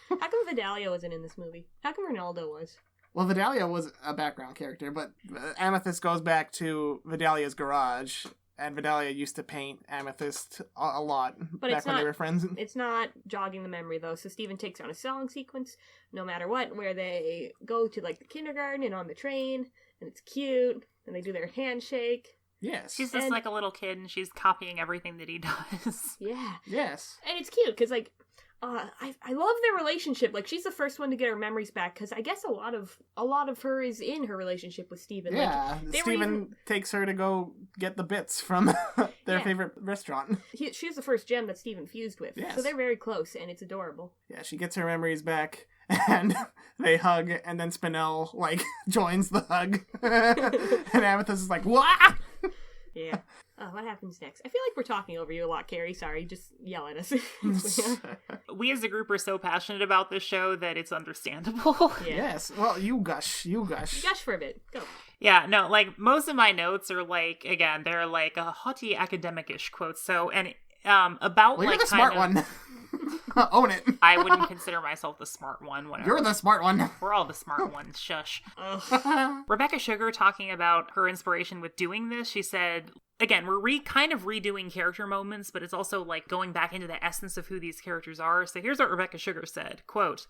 How come Vidalia wasn't in this movie? How come Ronaldo was? Well, Vidalia was a background character, but Amethyst goes back to Vidalia's garage, and Vidalia used to paint Amethyst a lot But back it's when they not- were friends. It's not jogging the memory, though. So Steven takes on a song sequence, no matter what, where they go to, like, the kindergarten and on the train, and it's cute, and they do their handshake. Yes. She's just And- like a little kid, and she's copying everything that he does. Yeah. Yes. And it's cute, because, like, I love their relationship. Like, she's the first one to get her memories back, because I guess a lot of her is in her relationship with Steven. Yeah. Like, they were Steven even- takes her to go get the bits from their Yeah. favorite restaurant. She's the first gem that Steven fused with. Yes. So they're very close, and it's adorable. Yeah, she gets her memories back, and they hug, and then Spinel, like, joins the hug. And Amethyst is like, "Wah!" Yeah. What happens next? I feel like we're talking over you a lot, Carrie. Sorry, just yell at us. We as a group are so passionate about this show that it's understandable. Yeah. Yes. Well, you gush. Gush for a bit. Go. Yeah, no, like, most of my notes are, like, again, they're, like, haughty academic-ish quotes, so, and, about, Well, like, you're the smart one. Own it. I wouldn't consider myself the smart one, whatever. You're the smart one. We're all the smart ones, shush. Ugh. Rebecca Sugar, talking about her inspiration with doing this, she said, again, we're kind of redoing character moments, but it's also, like, going back into the essence of who these characters are. So here's what Rebecca Sugar said, quote,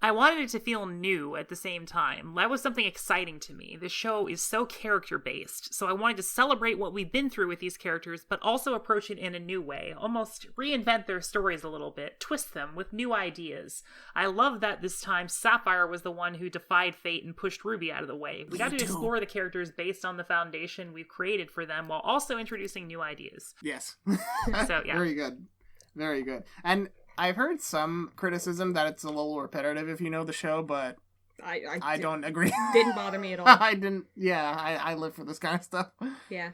I wanted it to feel new at the same time. That was something exciting to me. The show is so character-based, so I wanted to celebrate what we've been through with these characters, but also approach it in a new way, almost reinvent their stories a little bit, twist them with new ideas. I love that this time Sapphire was the one who defied fate and pushed Ruby out of the way. We got to explore the characters based on the foundation we've created for them, while also introducing new ideas. Yes. So, yeah. Very good. Very good. And I've heard some criticism that it's a little repetitive if you know the show, but I don't agree. Didn't bother me at all. I didn't. Yeah, I live for this kind of stuff. Yeah.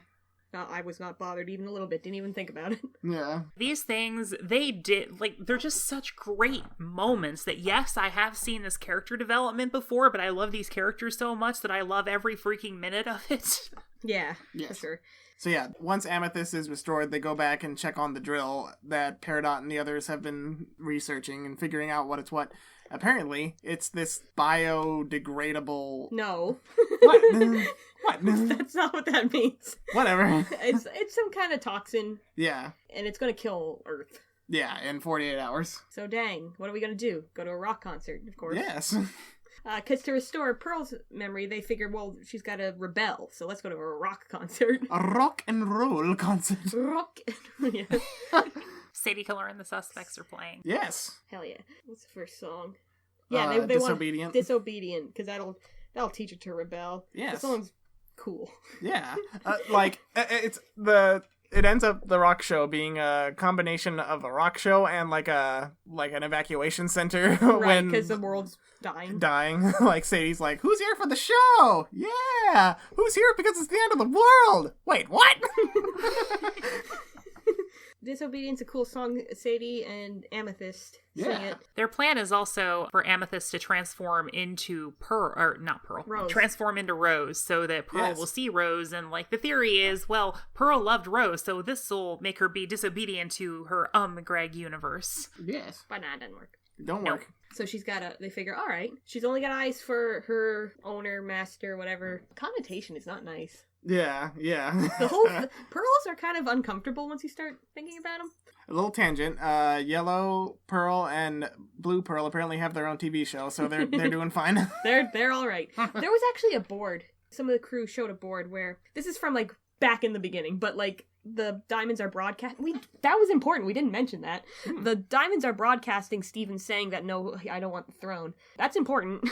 No, I was not bothered even a little bit. Didn't even think about it. Yeah. These things, they did, like, they're just such great moments that, yes, I have seen this character development before, but I love these characters so much that I love every freaking minute of it. Yeah, Yes. for sure. So yeah, once Amethyst is restored, they go back and check on the drill that Peridot and the others have been researching and figuring out what it's what. Apparently, it's this biodegradable... No. What? What? That's not what that means. Whatever. It's some kind of toxin, Yeah. and it's gonna kill Earth. Yeah, in 48 hours. So dang, what are we gonna do? Go to a rock concert, of course. Yes. Because to restore Pearl's memory, they figured, well, she's got to rebel, so let's go to a rock concert. A rock and roll concert. Rock. Yeah. Sadie Killer and the Suspects are playing. Yes. Hell yeah. What's the first song? Yeah, they want Disobedient. Disobedient, because that'll teach her to rebel. Yes. The song's cool. Yeah. It ends up the rock show being a combination of a rock show and like an evacuation center Right, when because the world's dying. dying. Like Sadie's like, "Who's here for the show? Yeah. Who's here because it's the end of the world? Wait, what?" Disobedience, a cool song. Sadie and Amethyst sing Yeah. it. Their plan is also for Amethyst to transform into Rose. transform into Rose, so that Pearl Yes. will see Rose, and, like, the theory is, well, Pearl loved Rose, so this will make her be disobedient to her Greg universe. Yes. But nah, it doesn't work. Don't Nope. work. So they figure, all right, she's only got eyes for her owner, master, whatever. Connotation is not nice. Yeah. The whole pearls are kind of uncomfortable once you start thinking about them. A little tangent. Yellow Pearl and Blue Pearl apparently have their own TV show, so they're doing fine. They're all right. There was actually a board. Some of the crew showed a board where this is from like back in the beginning, but like the diamonds are broadcast. That was important. We didn't mention that. The diamonds are broadcasting Steven saying that no, I don't want the throne. That's important.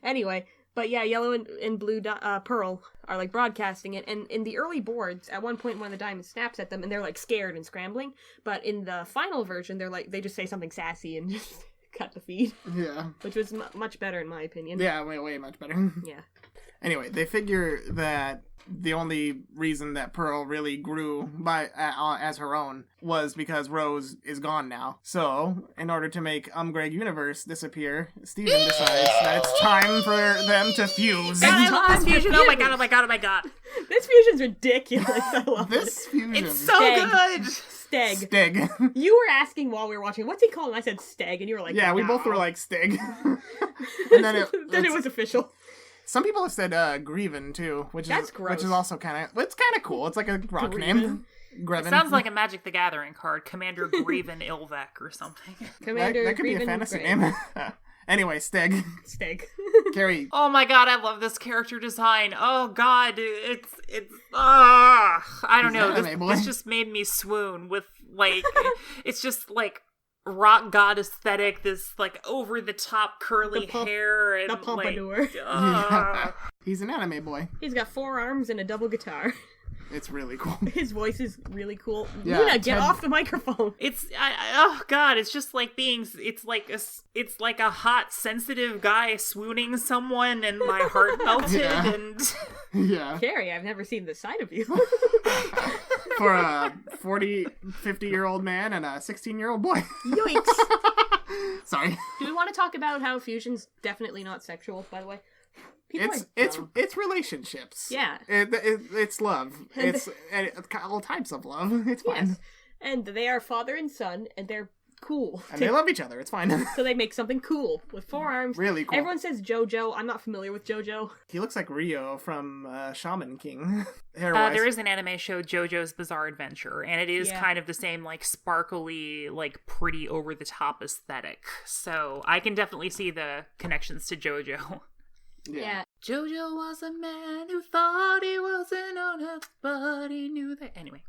Anyway. But yeah, Yellow and Blue Pearl are like broadcasting it, and in the early boards, at one point one of the diamonds snaps at them, and they're like scared and scrambling. But in the final version, they just say something sassy and just cut the feed, Yeah. which was much better in my opinion. Yeah, way much better. Yeah. Anyway, they figure that the only reason that Pearl really grew as her own was because Rose is gone now. So, in order to make Greg Universe disappear, Steven decides that it's time for them to fuse. God, I love this fusion. Oh my god, oh my god, oh my god. This fusion's ridiculous. I love This fusion. It's so good. Steg. You were asking while we were watching, what's he called? And I said Steg, and you were like, yeah, we no. both were like Stig. And then it was official. Some people have said Greven too, which is also kind of cool. It's like a rock name. Greven. It sounds like a Magic the Gathering card, Commander Greven Ilvek or something. Commander that could be a fantasy name. Anyway, Steg. Carrie. Oh my god, I love this character design. Oh god, I don't know. This just made me swoon with, like, it's just like rock god aesthetic, this like over the top curly hair and the pompadour. Like, He's an anime boy. He's got 4 arms and a double guitar. It's really cool. His voice is really cool. Yeah, Luna, get off the microphone. Oh god, it's just like it's like a hot, sensitive guy swooning someone, and my heart melted. And yeah, Carrie, I've never seen this side of you. For a 50-year-old man and a 16-year-old boy. Yikes. Sorry. Do we want to talk about how fusion's definitely not sexual, by the way? It's relationships. Yeah. It's love. It's all types of love. It's fine. Yes. And they are father and son, and they're cool. And they love each other. It's fine. So they make something cool with 4 arms. Really cool. Everyone says JoJo. I'm not familiar with JoJo. He looks like Rio from Shaman King. There is an anime show, JoJo's Bizarre Adventure, and it is kind of the same, like, sparkly, like, pretty over-the-top aesthetic. So I can definitely see the connections to JoJo. Yeah. JoJo was a man who thought he wasn't on Earth, but he knew that. Anyway.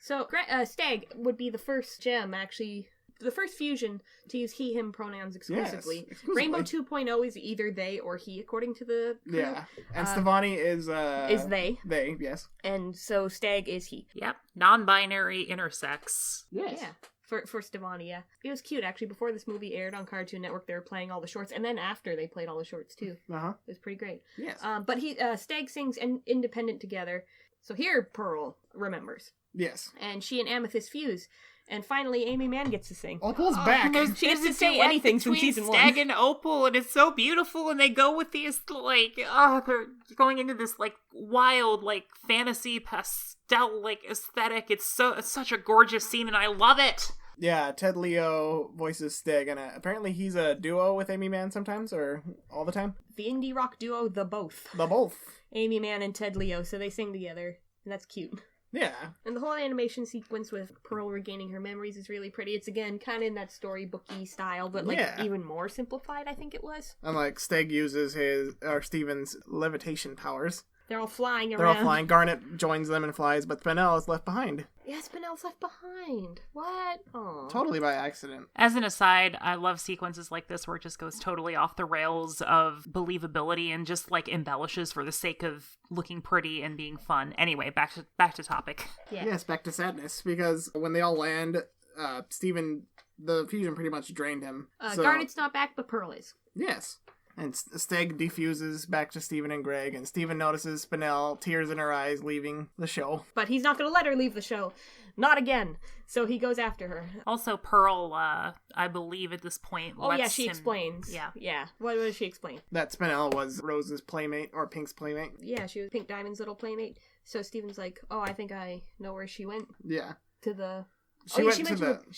So, Stag would be the first gem, actually, the first fusion to use he/him pronouns exclusively. Yes, Rainbow 2.0 is either they or he, according to the crew. Yeah. And Stevani is they. They, yes. And so Stag is he. Yep. Non-binary intersex. Yes. Yeah. For Stevani, yeah. It was cute, actually. Before this movie aired on Cartoon Network, they were playing all the shorts, and then after, they played all the shorts, too. Uh-huh. It was pretty great. Yes. But Stag sings Independent together. So here, Pearl remembers. Yes. And she and Amethyst fuse. And finally, Amy Mann gets to sing. Opal's back. She gets to say anything from season 1. Stag and Opal, and it's so beautiful, and they go with these, like, they're going into this, like, wild, like, fantasy pastel, like, aesthetic. It's such a gorgeous scene, and I love it. Yeah, Ted Leo voices Stig, and apparently he's a duo with Amy Mann sometimes, or all the time. The indie rock duo, The Both. The Both. Amy Mann and Ted Leo, so they sing together, and that's cute. Yeah. And the whole animation sequence with Pearl regaining her memories is really pretty. It's, again, kind of in that storybooky style, but, like, even more simplified, I think it was. And, like, Stig uses Steven's levitation powers. They're all flying around. Garnet joins them and flies, but Spinel is left behind. Yeah, Spinel's left behind. What? Aww. Totally by accident. As an aside, I love sequences like this where it just goes totally off the rails of believability and just, like, embellishes for the sake of looking pretty and being fun. Anyway, back to topic. Yeah. Yes, back to sadness, because when they all land, Steven, the fusion pretty much drained him. Garnet's not back, but Pearl is. Yes. And Steg defuses back to Steven and Greg, and Steven notices Spinel, tears in her eyes, leaving the show. But he's not going to let her leave the show. Not again. So he goes after her. Also, Pearl, I believe at this point, she explains. Yeah. What does she explain? That Spinel was Rose's playmate, or Pink's playmate. Yeah, she was Pink Diamond's little playmate. So Steven's like, oh, I think I know where she went. Yeah. To the... She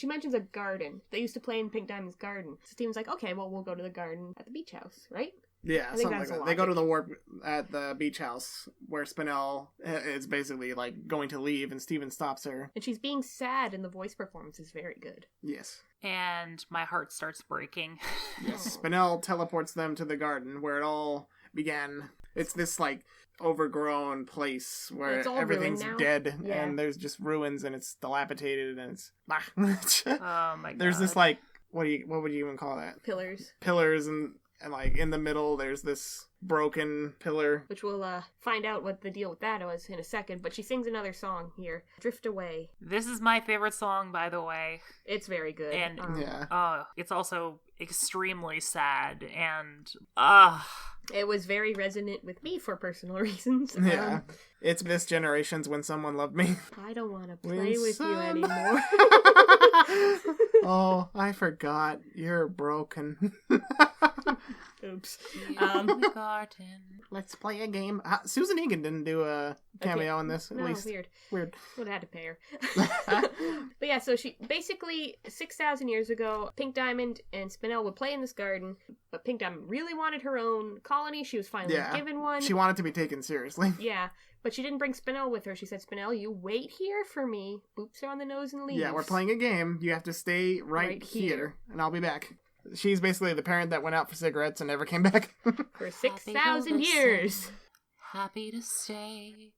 mentions a garden. They used to play in Pink Diamond's garden. So Steven's like, okay, well, we'll go to the garden at the beach house, right? Yeah, something like that. They go to the warp at the beach house where Spinel is basically, like, going to leave, and Steven stops her. And she's being sad, and the voice performance is very good. Yes. And my heart starts breaking. Yes, Spinel teleports them to the garden where it all began. It's this, like, overgrown place where everything's dead, and there's just ruins, and it's dilapidated, and it's... Oh my god. There's this, like, what would you even call that? Pillars, and like, in the middle, there's this broken pillar. Which we'll find out what the deal with that was in a second, but she sings another song here, Drift Away. This is my favorite song, by the way. It's very good. And yeah. it's also extremely sad, and It was very resonant with me for personal reasons. Yeah. It's this generation's When Someone Loved Me. I don't want to play When with you anymore. Oh, I forgot. You're broken. Oops. The garden. Let's play a game. Susan Egan didn't do a cameo in this, at No, least. weird. Weird. Would have had to pay her. But yeah, so she basically 6,000 years ago, Pink Diamond and Spinel would play in this garden, but Pink Diamond really wanted her own colony. She was finally given one. She wanted to be taken seriously. Yeah, but she didn't bring Spinel with her. She said, Spinel, you wait here for me. Boops her on the nose and leaves. Yeah, we're playing a game. You have to stay right here, and I'll be back. She's basically the parent that went out for cigarettes and never came back. For 6,000 years. Happy to stay,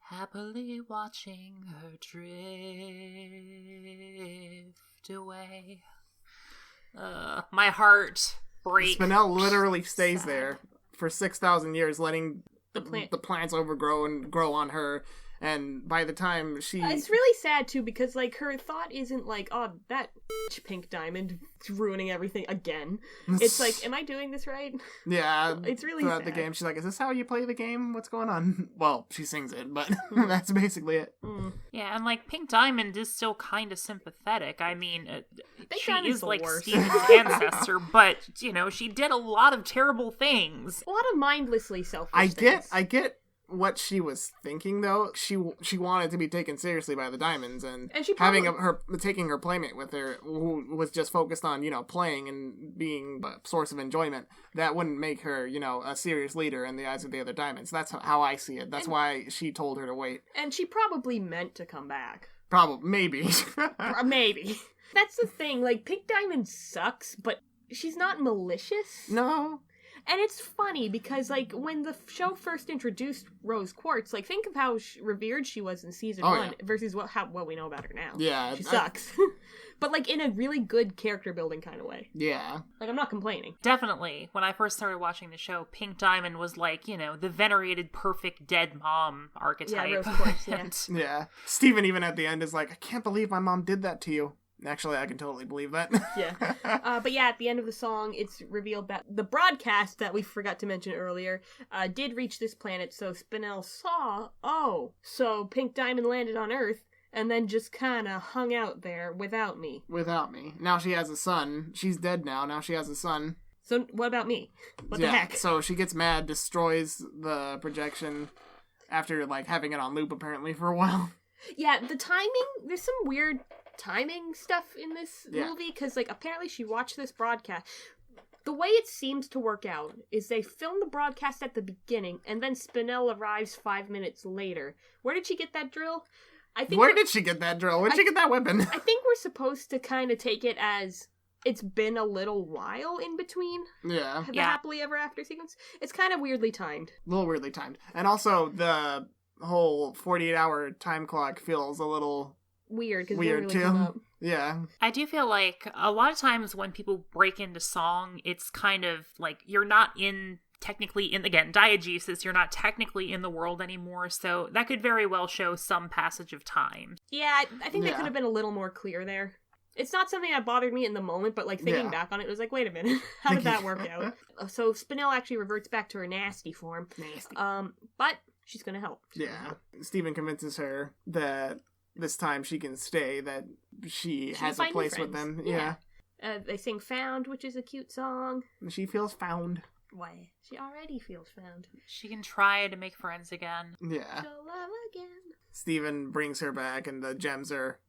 happily watching her drift away. My heart breaks. Spinel literally stays there for 6,000 years, letting The plants overgrow and grow on her. And by the time she... It's really sad, too, because, like, her thought isn't like, oh, that Pink Diamond is ruining everything again. It's like, am I doing this right? Yeah. It's really throughout sad. the game, she's like, is this how you play the game? What's going on? Well, she sings it, but that's basically it. Mm. Yeah, and, like, Pink Diamond is still kind of sympathetic. I mean, she Diamond's is, the like, worst. Steven's ancestor, but, you know, she did a lot of terrible things. A lot of mindlessly selfish I things. get what she was thinking, though. She wanted to be taken seriously by the Diamonds, and she probably... taking her playmate with her, who was just focused on, you know, playing and being a source of enjoyment, that wouldn't make her, you know, a serious leader in the eyes of the other Diamonds. That's how I see it. That's why she told her to wait. And she probably meant to come back. Probably. Maybe. Maybe. That's the thing, like, Pink Diamond sucks, but she's not malicious. No. And it's funny because, like, when the show first introduced Rose Quartz, like, think of how revered she was in season 1 versus what we know about her now. Yeah. She sucks. But, like, in a really good character building kind of way. Yeah. Like, I'm not complaining. Definitely. When I first started watching the show, Pink Diamond was like, you know, the venerated perfect dead mom archetype. Yeah, Rose Quartz, yeah. Yeah. Steven even at the end is like, I can't believe my mom did that to you. Actually, I can totally believe that. Yeah. But yeah, at the end of the song, it's revealed that the broadcast that we forgot to mention earlier did reach this planet, so Spinel saw, so Pink Diamond landed on Earth and then just kind of hung out there without me. Without me. Now she has a son. She's dead now. Now she has a son. So what about me? What the heck? So she gets mad, destroys the projection after, like, having it on loop, apparently, for a while. Yeah, the timing, there's some weird timing stuff in this movie, because, like, apparently she watched this broadcast. The way it seems to work out is they film the broadcast at the beginning, and then Spinel arrives 5 minutes later. Where did she get that drill? Where did she get that drill? Where did she get that weapon? I think we're supposed to kind of take it as it's been a little while in between the happily ever after sequence. It's kind of weirdly timed. A little weirdly timed. And also, the whole 48-hour time clock feels a little... weird, because weird, really too. come up. Yeah. I do feel like a lot of times when people break into song, it's kind of like you're not technically in, again, diegesis, you're not technically in the world anymore, so that could very well show some passage of time. Yeah, I think they could have been a little more clear there. It's not something that bothered me in the moment, but, like, thinking back on it, it was like, wait a minute, how did that work out? So Spinel actually reverts back to her nasty form. Nasty. But she's gonna help. Yeah. Steven convinces her that this time she can stay, that she has a place with them. Yeah. They sing Found, which is a cute song. She feels found. Why? She already feels found. She can try to make friends again. Yeah. She'll love again. Steven brings her back, and the gems are...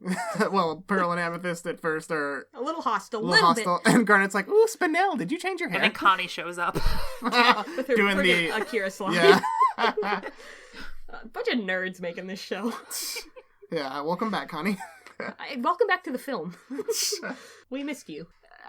well, Pearl and Amethyst at first are... a little hostile. Little hostile. Bit. And Garnet's like, ooh, Spinel, did you change your hair? And then Connie shows up. With her doing the Akira slide. Yeah. A bunch of nerds making this show. Yeah, welcome back, Connie. Welcome back to the film. We missed you.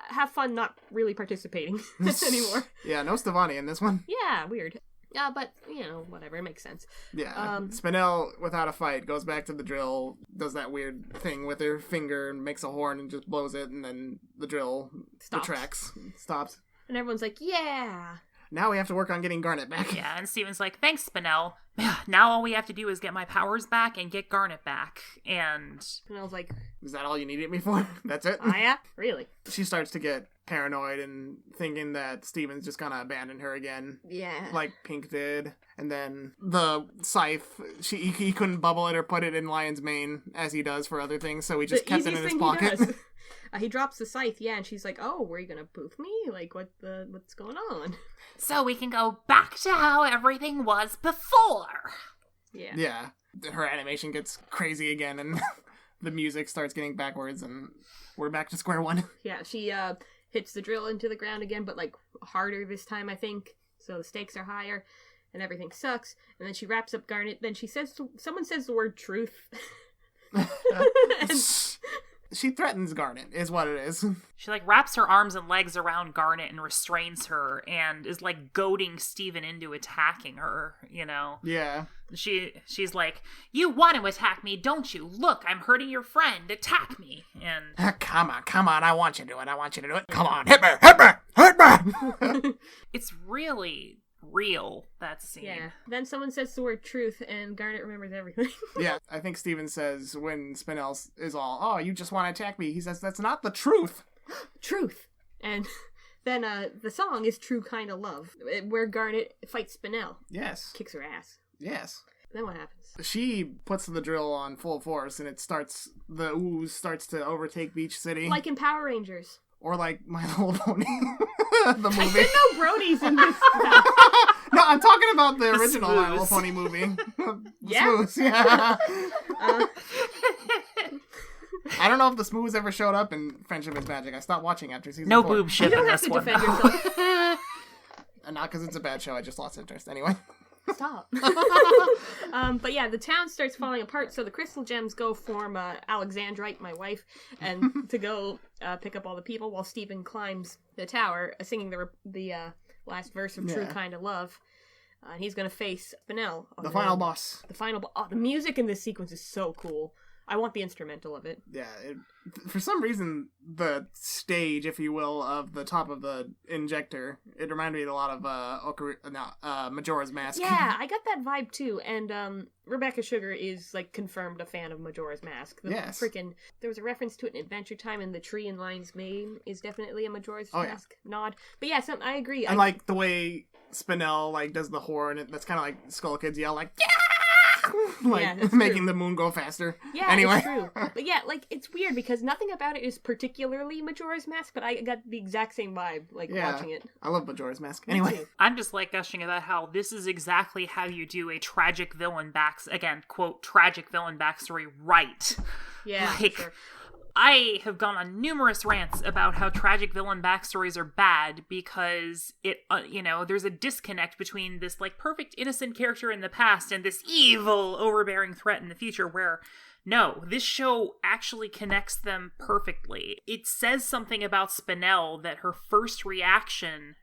Have fun not really participating anymore. Yeah, no Stevani in this one. Yeah, weird. Yeah, but, you know, whatever, it makes sense. Yeah. Spinel, without a fight, goes back to the drill, does that weird thing with her finger and makes a horn and just blows it, and then the drill retracts. Stops. And everyone's like, yeah. Now we have to work on getting Garnet back. Yeah, and Steven's like, thanks, Spinel. Now all we have to do is get my powers back and get Garnet back. And I was like, is that all you needed me for? That's it? Oh, yeah? Really? She starts to get paranoid and thinking that Steven's just gonna abandon her again. Yeah. Like Pink did. And then the scythe, he couldn't bubble it or put it in Lion's mane as he does for other things, so he just kept it in his pocket. He drops the scythe, and she's like, "Oh, were you gonna poof me? Like, what's going on?" So we can go back to how everything was before. Yeah. Yeah. Her animation gets crazy again, and the music starts getting backwards, and we're back to square one. Yeah, she hits the drill into the ground again, but like harder this time, I think. So the stakes are higher, and everything sucks. And then she wraps up Garnet. Then someone says the word truth. And she threatens Garnet, is what it is. She like wraps her arms and legs around Garnet and restrains her and is like goading Steven into attacking her, you know? Yeah. She's like, "You want to attack me, don't you? Look, I'm hurting your friend. Attack me." And Come on, I want you to do it. Come on, hit me! It's really real, that scene. yeah. Then someone says the word truth, and Garnet remembers everything. Yeah, I think Steven says when Spinel is all, "Oh, you just want to attack me," he says, "That's not the truth." Truth. And then the song is True Kind of Love, where Garnet fights Spinel. Yes. Kicks her ass. Yes. Then what happens? She puts the drill on full force, and the ooze starts to overtake Beach City. Like in Power Rangers. Or like My Little Pony, the movie. I said no Brodies in this stuff. No, I'm talking about the original My Little Smooths. Pony movie. Yeah. Smooths, yeah. I don't know if the Smooths ever showed up in Friendship is Magic. I stopped watching after season 4. Boob You shit don't in have this to one. defend though. yourself. And not because it's a bad show, I just lost interest. Anyway. Stop. But yeah, the town starts falling apart, so the crystal gems go form Alexandrite, my wife, and to go pick up all the people while Stephen climbs the tower, singing the last verse of True Yeah. Kind of Love. And he's going to face Spinel. The final boss. The final boss. Oh, the music in this sequence is so cool. I want the instrumental of it. Yeah, for some reason, the stage, if you will, of the top of the injector, it reminded me a lot of Majora's Mask. Yeah, I got that vibe too. And Rebecca Sugar is like confirmed a fan of Majora's Mask. Yes. There was a reference to it in Adventure Time, and the tree in Lion's Mane is definitely a Majora's Oh, yeah. Mask nod. But yeah, I agree. And like the way Spinel like does the horn, that's kind of like Skull Kids yell like, "Yeah!" Like Yeah, that's making true. the moon go faster. Yeah, anyway. it's true. But yeah, like, it's weird because nothing about it is particularly Majora's Mask, but I got the exact same vibe, like, Yeah. watching it. I love Majora's Mask. Me Anyway. too. I'm just like gushing about how this is exactly how you do a tragic villain quote, tragic villain backstory right. Yeah, Like, sure. I have gone on numerous rants about how tragic villain backstories are bad because there's a disconnect between this like perfect innocent character in the past and this evil overbearing threat in the future where no, this show actually connects them perfectly. It says something about Spinel that her first reaction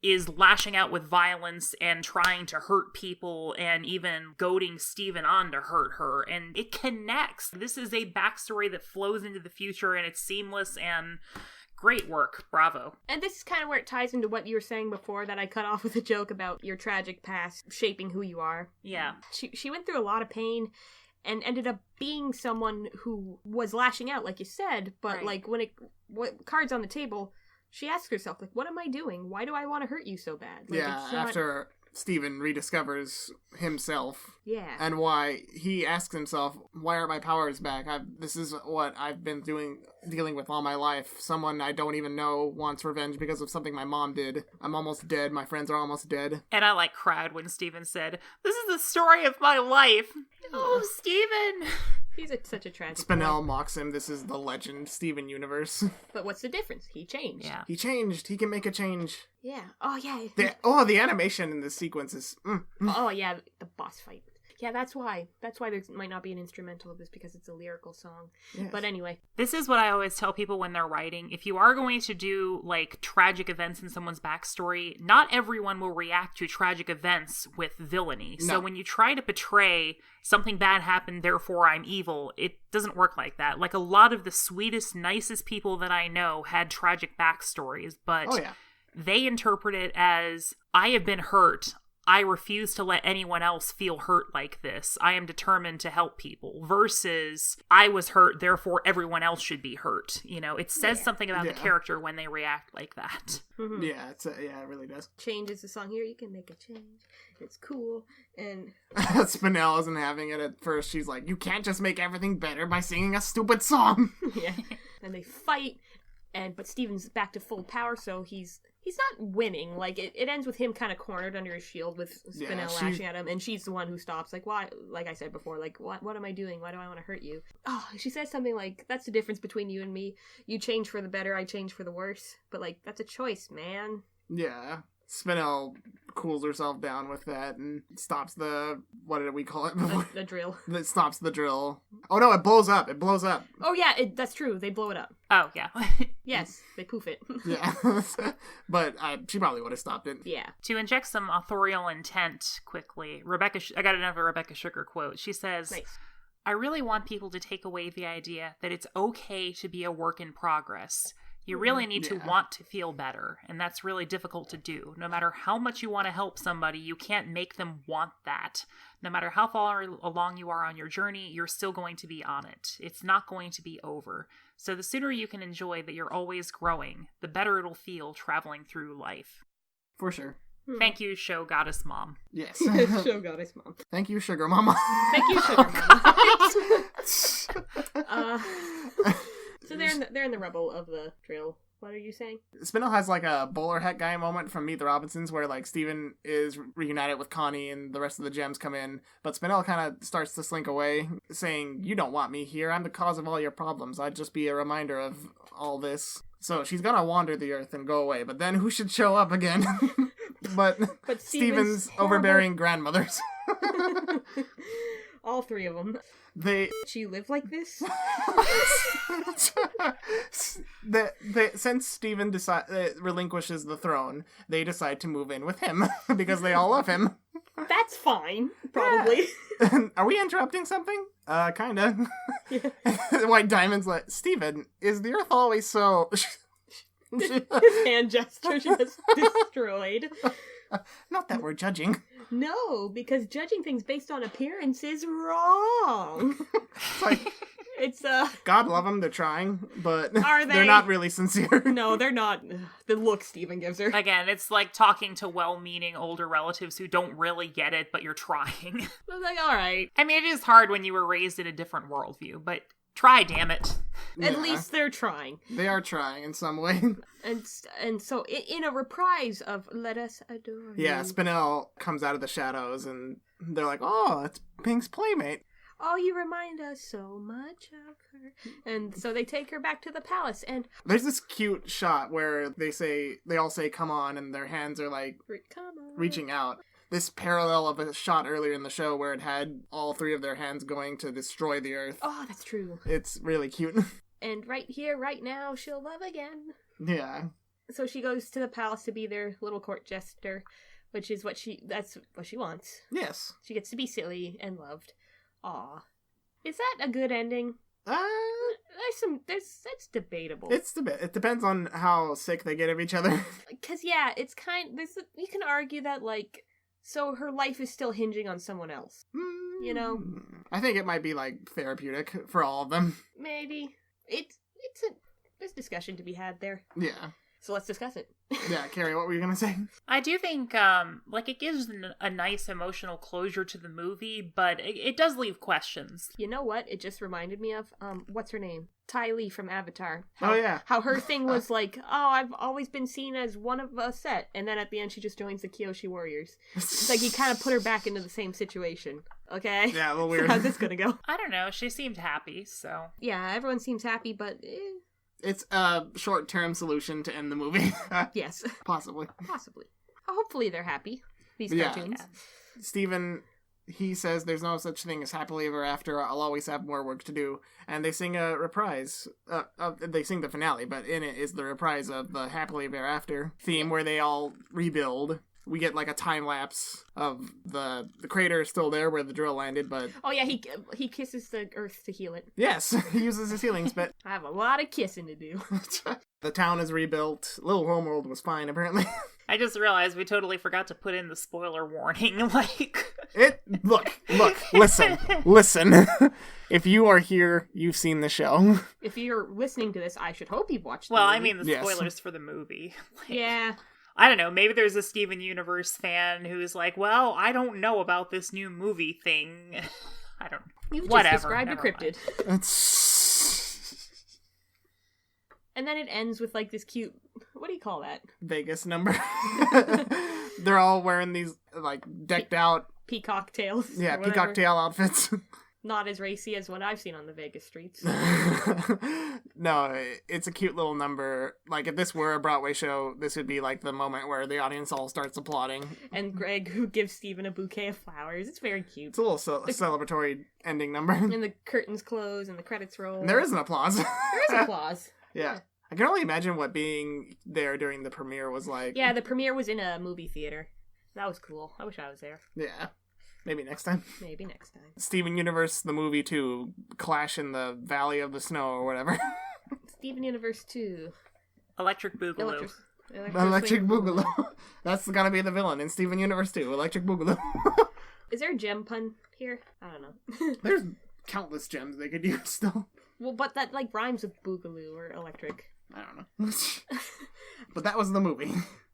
is lashing out with violence and trying to hurt people and even goading Steven on to hurt her. And it connects. This is a backstory that flows into the future and it's seamless and great work. Bravo. And this is kind of where it ties into what you were saying before that I cut off with a joke about your tragic past shaping who you are. Yeah. She went through a lot of pain and ended up being someone who was lashing out, like you said, but Right. like what cards on the table, she asks herself, like, what am I doing? Why do I want to hurt you so bad? Like, Yeah, it's not... after Steven rediscovers himself Yeah. and why he asks himself, why aren't my powers back? This is what I've been dealing with all my life. Someone I don't even know wants revenge because of something my mom did. I'm almost dead. My friends are almost dead. And I like cried when Steven said, "This is the story of my life." Oh, Steven! He's such a tragic Spinel boy. mocks him. This is the legend Steven universe. But what's the difference? He changed. Yeah. He changed. He can make a change. Yeah. Oh, yeah. The animation in this sequence is... Oh, yeah. The boss fight. Yeah, that's why. That's why there might not be an instrumental of this, because it's a lyrical song. Yes. But anyway. This is what I always tell people when they're writing. If you are going to do, like, tragic events in someone's backstory, not everyone will react to tragic events with villainy. No. So when you try to portray something bad happened, therefore I'm evil, it doesn't work like that. Like, a lot of the sweetest, nicest people that I know had tragic backstories, but Oh, yeah. they interpret it as, I have been hurt. I refuse to let anyone else feel hurt like this. I am determined to help people, versus I was hurt, therefore everyone else should be hurt. You know, it says something about the character when they react like that. Mm-hmm. Yeah, it really does. Change is the song here. You can make a change. It's cool. And Spinell isn't having it at first. She's like, you can't just make everything better by singing a stupid song. yeah. And they fight, but Steven's back to full power, so he's not winning. Like, it ends with him kind of cornered under his shield with Spinell lashing at him, and she's the one who stops. Like, why? Like I said before, like, what am I doing? Why do I want to hurt you? Oh, she says something like, that's the difference between you and me. You change for the better, I change for the worse. But, like, that's a choice, man. Yeah. Spinell cools herself down with that and stops the, what did we call it before? The drill. It stops the drill. Oh no, it blows up. It blows up. Oh yeah, that's true. They blow it up. Oh, yeah. Yes, they poof it. Yeah. But she probably would have stopped it. Yeah. To inject some authorial intent quickly, I got another Rebecca Sugar quote. She says, Nice. I really want people to take away the idea that it's okay to be a work in progress. You really need to want to feel better, and that's really difficult to do. No matter how much you want to help somebody, you can't make them want that. No matter how far along you are on your journey, you're still going to be on it. It's not going to be over. So the sooner you can enjoy that you're always growing, the better it'll feel traveling through life. For sure. Thank you, Show Goddess Mom. Yes. Show Goddess Mom. Thank you, Sugar Mama. Thank you, Sugar Mama. So they're in the rubble of the drill. What are you saying? Spinell has like a bowler hat guy moment from Meet the Robinsons where like Steven is reunited with Connie and the rest of the gems come in, but Spinell kind of starts to slink away, saying, you don't want me here, I'm the cause of all your problems, I'd just be a reminder of all this. So she's gonna wander the earth and go away, but then who should show up again? but Steven's overbearing grandmothers. All three of them. She lived like this? Since Steven relinquishes the throne, they decide to move in with him because they all love him. That's fine, probably. Yeah. Are we interrupting something? Kinda. Yeah. White Diamond's like, Steven, is the earth always so... His hand gesture just destroyed. Not that we're judging. No, because judging things based on appearance is wrong. It's like, it's God love them, they're trying, but are they? They're not really sincere. No, they're not. The look Steven gives her. Again, it's like talking to well-meaning older relatives who don't really get it, but you're trying. I was like, all right. I mean, it is hard when you were raised in a different worldview, but try, damn it. At least they're trying. They are trying in some way. And so in a reprise of Let Us Adore You. Yeah, Spinell comes out of the shadows and they're like, oh, it's Pink's playmate. Oh, you remind us so much of her. And so they take her back to the palace and... There's this cute shot where they all say, come on, and their hands are like reaching out. This parallel of a shot earlier in the show where it had all three of their hands going to destroy the earth. Oh, that's true. It's really cute. And right here, right now, she'll love again. Yeah. So she goes to the palace to be their little court jester, that's what she wants. Yes. She gets to be silly and loved. Aw. Is that a good ending? That's debatable. It depends on how sick they get of each other. Because, yeah, it's you can argue that, like, so her life is still hinging on someone else. You know? I think it might be, like, therapeutic for all of them. Maybe. There's discussion to be had there. Yeah. So let's discuss it. Yeah, Carrie, what were you gonna say? I do think, it gives a nice emotional closure to the movie, but it does leave questions. You know what? It just reminded me of, what's her name? Ty Lee from Avatar. Yeah. How her thing was like, oh, I've always been seen as one of a set, and then at the end she just joins the Kyoshi Warriors. It's like he kind of put her back into the same situation. Okay? Yeah, a little weird. So how's this gonna go? I don't know. She seemed happy, so... Yeah, everyone seems happy, but... It's a short-term solution to end the movie. Yes. Possibly. Hopefully they're happy, these cartoons. Yeah. Steven, he says there's no such thing as happily ever after, I'll always have more work to do. And they sing a reprise. They sing the finale, but in it is the reprise of the happily ever after theme where they all rebuild. We get like a time lapse of the crater is still there where the drill landed, but... Oh yeah, he kisses the earth to heal it. Yes, he uses his healing spit. I have a lot of kissing to do. The town is rebuilt. Little Homeworld was fine, apparently. I just realized we totally forgot to put in the spoiler warning. Look, listen. If you are here, you've seen the show. If you're listening to this, I should hope you've watched the Well, movie. I mean the Yes. spoilers for the movie. Yeah. I don't know, maybe there's a Steven Universe fan who's like, well, I don't know about this new movie thing. I don't know. You've just Whatever, described a never cryptid. And then it ends with like this cute, what do you call that? Vegas number. They're all wearing these like decked out, Peacock tails. yeah, or whatever. peacock tail outfits. Not as racy as what I've seen on the Vegas streets. No, it's a cute little number. Like, if this were a Broadway show, this would be like the moment where the audience all starts applauding. And Greg, who gives Steven a bouquet of flowers. It's very cute. It's a little celebratory ending number. And And the curtains close and the credits roll. there is an applause. There is applause. Yeah. I can only imagine what being there during the premiere was like. Yeah, the premiere was in a movie theater. That was cool. I wish I was there. Yeah. Maybe next time. Maybe next time. Steven Universe, the movie 2, Clash in the Valley of the Snow or whatever. Steven Universe 2. Electric Boogaloo. Electric Boogaloo. That's gonna be the villain in Steven Universe 2, Electric Boogaloo. Is there a gem pun here? I don't know. There's countless gems they could use still. Well, but that like rhymes with boogaloo or electric. I don't know. But that was the movie.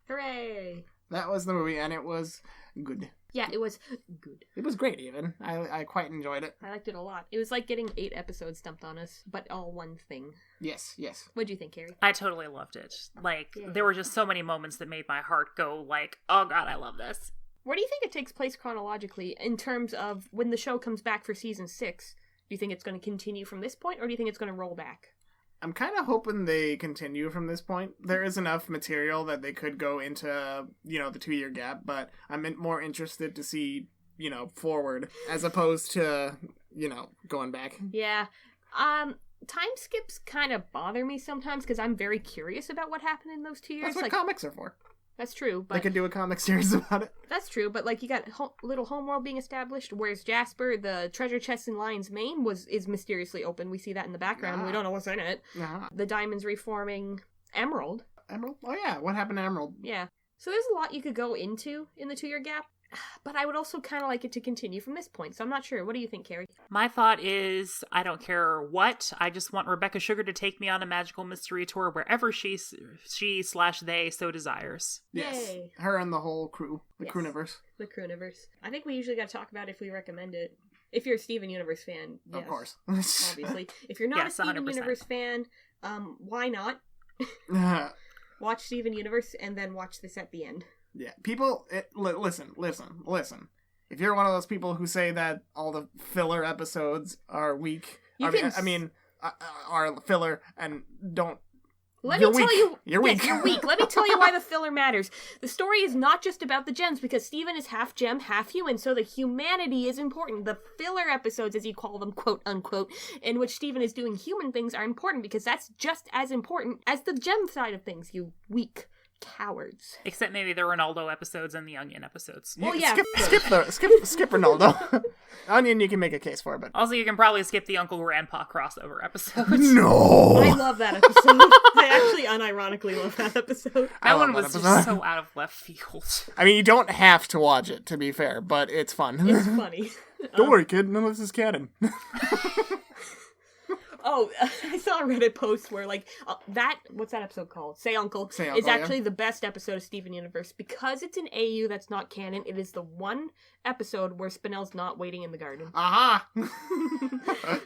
Hooray! That was the movie, and it was good. Yeah, it was good. It was great, even. I quite enjoyed it. I liked it a lot. It was like getting 8 episodes dumped on us, but all one thing. Yes. What'd you think, Carrie? I totally loved it. Yeah. There were just so many moments that made my heart go like, oh god, I love this. Where do you think it takes place chronologically in terms of when the show comes back for season 6? Do you think it's going to continue from this point, or do you think it's going to roll back? I'm kind of hoping they continue from this point. There is enough material that they could go into, the 2-year gap, but I'm more interested to see, forward as opposed to, going back. Yeah. Time skips kind of bother me sometimes because I'm very curious about what happened in those 2 years. That's what comics are for. That's true, They but could do a comic series about it. that's true. But like, you got little homeworld being established. Whereas Jasper, the treasure chest in Lion's Mane is mysteriously open. We see that in the background. Ah. We don't know what's in it. Uh-huh. The diamonds reforming. Emerald. Emerald? Oh, yeah. What happened to Emerald? Yeah. So there's a lot you could go into in the 2-year gap. But I would also kind of like it to continue from this point. So I'm not sure. What do you think, Carrie? My thought is, I don't care what. I just want Rebecca Sugar to take me on a magical mystery tour wherever she/they so desires. Yes. Yay. Her and the whole crew. The Yes. Crewniverse. The Crewniverse. I think we usually got to talk about if we recommend it. If you're a Steven Universe fan, yes, Of course. obviously. If you're not Yes, a Steven 100%. Universe fan, why not? Watch Steven Universe and then watch this at the end. Yeah, people, listen. If you're one of those people who say that all the filler episodes are weak, are filler and don't. Let You're me tell weak. you, You're yes, weak. you're weak. Let me tell you why the filler matters. The story is not just about the gems because Steven is half gem, half human, so the humanity is important. The filler episodes, as you call them, quote unquote, in which Steven is doing human things are important because that's just as important as the gem side of things, you weak cowards. Except maybe the Ronaldo episodes and the Onion episodes. Well, yeah. Skip Ronaldo. Onion, you can make a case for, but Also, you can probably skip the Uncle Grandpa crossover episodes. no. I love that episode. I actually unironically love that episode. That love one was that just episode. so out of left field. I mean, you don't have to watch it, to be fair, but it's fun. It's funny. Don't worry, kid. None of this is canon. Oh, I saw a Reddit post where, like, what's that episode called? Say Uncle. Say is Uncle, yeah. actually the best episode of Steven Universe. Because it's an AU that's not canon, it is the one episode where Spinell's not waiting in the garden. Aha!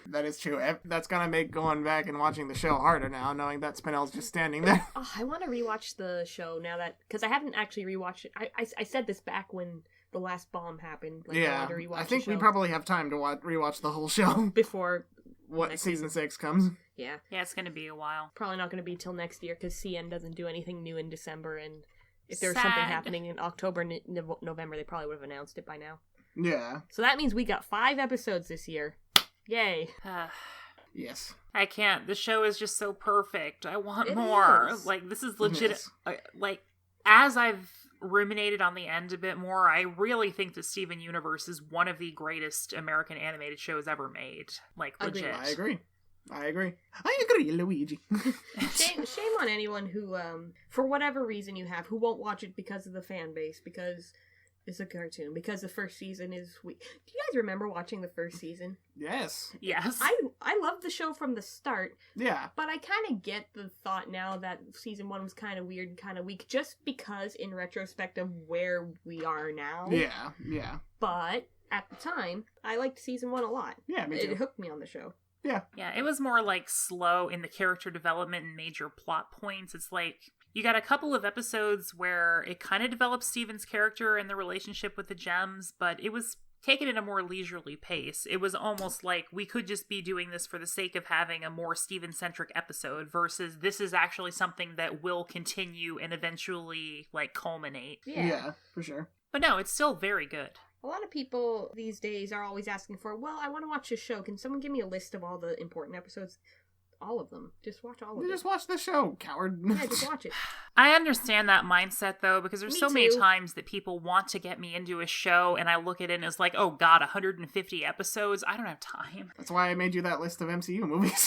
That is true. That's gonna make going back and watching the show harder now, knowing that Spinell's just standing there. Oh, I want to rewatch the show now that... Because I haven't actually rewatched it. I said this back when the last bomb happened. Like, I Yeah, wanted to rewatch I think the we show probably have time to rewatch the whole show. before... What next season 6 comes. Yeah. Yeah, it's gonna be a while. Probably not going to be till next year because CN doesn't do anything new in December, and if there was something Sad. happening in October, November, they probably would have announced it by now. Yeah. So that means we got 5 episodes this year. Yay. Yes. I can't. The show is just so perfect. I want It more. is. Like, this is legit. Yes. Like, as I've ruminated on the end a bit more, I really think that Steven Universe is one of the greatest American animated shows ever made. Like, Agreed. legit. I agree. I agree, Luigi. Shame on anyone who, for whatever reason you have, who won't watch it because of the fan base, because it's a cartoon, because the first season is weak. Do you guys remember watching the first season? Yes. Yes. I loved the show from the start. Yeah. But I kind of get the thought now that season 1 was kind of weird and kind of weak, just because in retrospect of where we are now. Yeah. But at the time, I liked season 1 a lot. Yeah, me too. It hooked me on the show. Yeah. Yeah, it was more like slow in the character development and major plot points. It's like you got a couple of episodes where it kind of develops Steven's character and the relationship with the gems, but it was taken at a more leisurely pace. It was almost like we could just be doing this for the sake of having a more Steven-centric episode versus this is actually something that will continue and eventually like culminate. Yeah, for sure. But no, it's still very good. A lot of people these days are always asking for, well, I want to watch this show. Can someone give me a list of all the important episodes? All of them. Just watch all of them. Just watch the show, coward. Yeah, just watch it. I understand that mindset, though, because there's Me so many too. times that people want to get me into a show, and I look at it and it's like, oh god, 150 episodes? I don't have time. That's why I made you that list of MCU movies.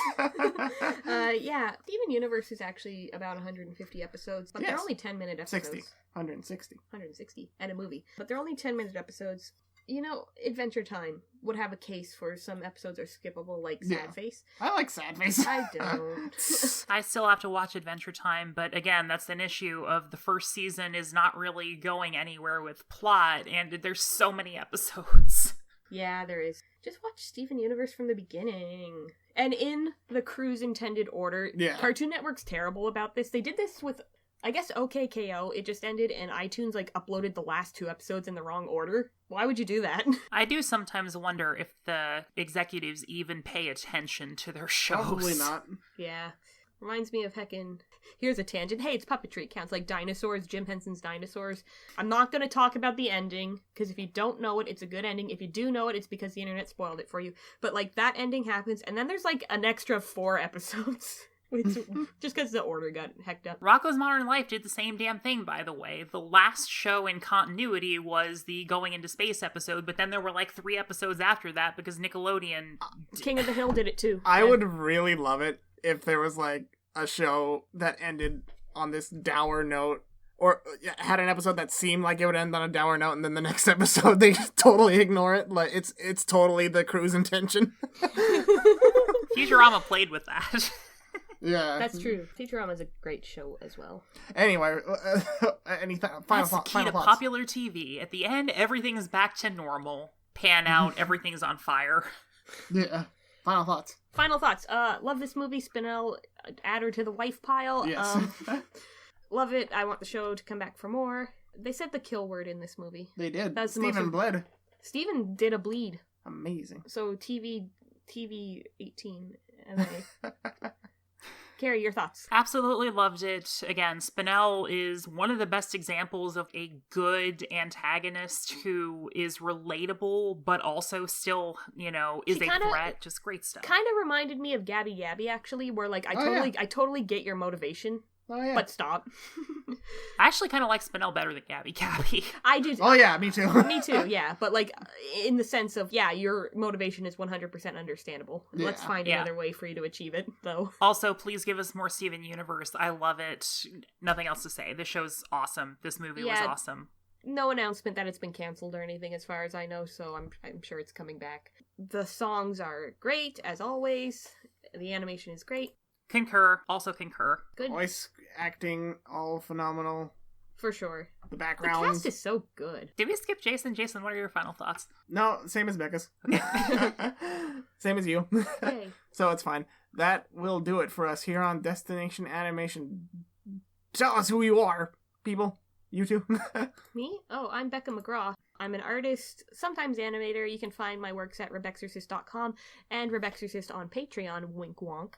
Yeah, Steven Universe is actually about 150 episodes, but they're Yes. only 10-minute episodes. 160. 160, and a movie. But they're only 10-minute episodes. You know, Adventure Time would have a case for some episodes are skippable, like Sad Yeah. Face. I like Sad Face. I don't. I still have to watch Adventure Time, but again, that's an issue of the first season is not really going anywhere with plot, and there's so many episodes. Yeah, there is. Just watch Steven Universe from the beginning. And in the crew's intended order. Yeah. Cartoon Network's terrible about this. They did this with, I guess, OKKO. It just ended and iTunes, uploaded the last 2 episodes in the wrong order. Why would you do that? I do sometimes wonder if the executives even pay attention to their shows. Probably not. Yeah. Reminds me of heckin'... Here's a tangent. Hey, it's puppetry. It counts like dinosaurs, Jim Henson's Dinosaurs. I'm not going to talk about the ending, because if you don't know it, it's a good ending. If you do know it, it's because the internet spoiled it for you. But, that ending happens, and then there's, an extra 4 episodes. It's just because the order got hecked up. Rocko's Modern Life did the same damn thing, by the way. The last show in continuity was the Going into Space episode, but then there were 3 episodes after that because Nickelodeon... King of the Hill did it too. I Yeah. would really love it if there was a show that ended on this dour note, or had an episode that seemed like it would end on a dour note, and then the next episode they just totally ignore it. It's totally the crew's intention. Futurama played with that. Yeah, That's true. Futurama's a great show as well. Anyway, any final That's the thoughts? key to popular TV. At the end, everything is back to normal. Pan out, everything's on fire. Yeah. Final thoughts. Final thoughts. Love this movie. Spinell, add her to the wife pile. Yes. Love it. I want the show to come back for more. They said the kill word in this movie. They did. That's the Stephen most- bled. Steven did a bleed. Amazing. So TV 18. MA. Carrie, your thoughts? Absolutely loved it. Again, Spinell is one of the best examples of a good antagonist who is relatable, but also still, is She a kinda- threat. Just great stuff. Kind of reminded me of Gabby Gabby, actually, where I totally get your motivation, Oh yeah. but stop. I actually kind of like Spinell better than Gabby Gabby. I do. Oh yeah, me too. Me too, yeah. But in the sense of, your motivation is 100% understandable. Let's Yeah. find Yeah. another way for you to achieve it, though. Also, please give us more Steven Universe. I love it. Nothing else to say. This show's awesome. This movie was Yeah. awesome. No announcement that it's been canceled or anything, as far as I know. So I'm sure it's coming back. The songs are great as always. The animation is great. Concur. Also concur. Good Voice acting, all phenomenal. for sure. The The background. cast is so good. Did we skip Jason? Jason, what are your final thoughts? No, same as Becca's. Same as you. Yay. So it's fine. That will do it for us here on Destination Animation. Tell us who you are, people. You too. Me? Oh, I'm Becca McGraw. I'm an artist, sometimes animator. You can find my works at rebexorcist.com and Rebexorcist on Patreon. Wink wonk.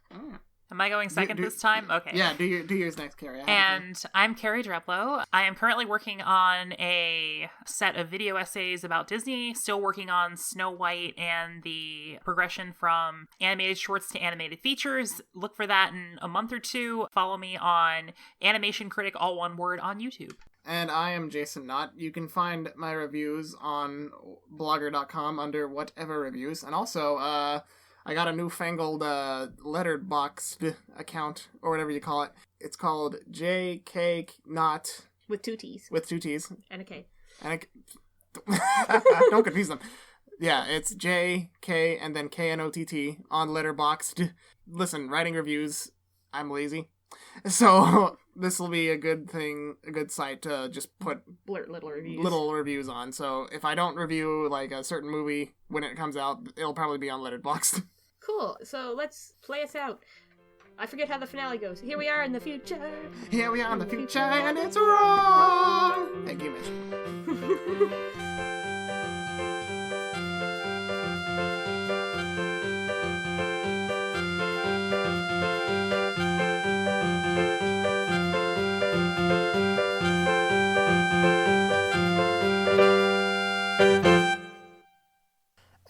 Am I going second do- this time? Okay. Yeah, do yours next, Carrie. I have a And I'm Carrie Dreplow. I am currently working on a set of video essays about Disney, still working on Snow White and the progression from animated shorts to animated features. Look for that in a month or 2. Follow me on Animation Critic, all one word, on YouTube. And I am Jason Knott. You can find my reviews on blogger.com under whatever reviews. And also, I got a newfangled letterboxd account, or whatever you call it. It's called JK Not With 2 T's. with 2 T's. And a K. And don't confuse them. Yeah, it's JK and then KNOTT on letterboxd. Listen, writing reviews, I'm lazy. So this will be a good site to just put Blurt little reviews. little reviews on. So if I don't review like a certain movie when it comes out, it'll probably be on Letterboxd. Cool. So let's play us out. I forget how the finale goes. Here we are in the future. Here we are in the future and it's wrong. Thank you, Mitch.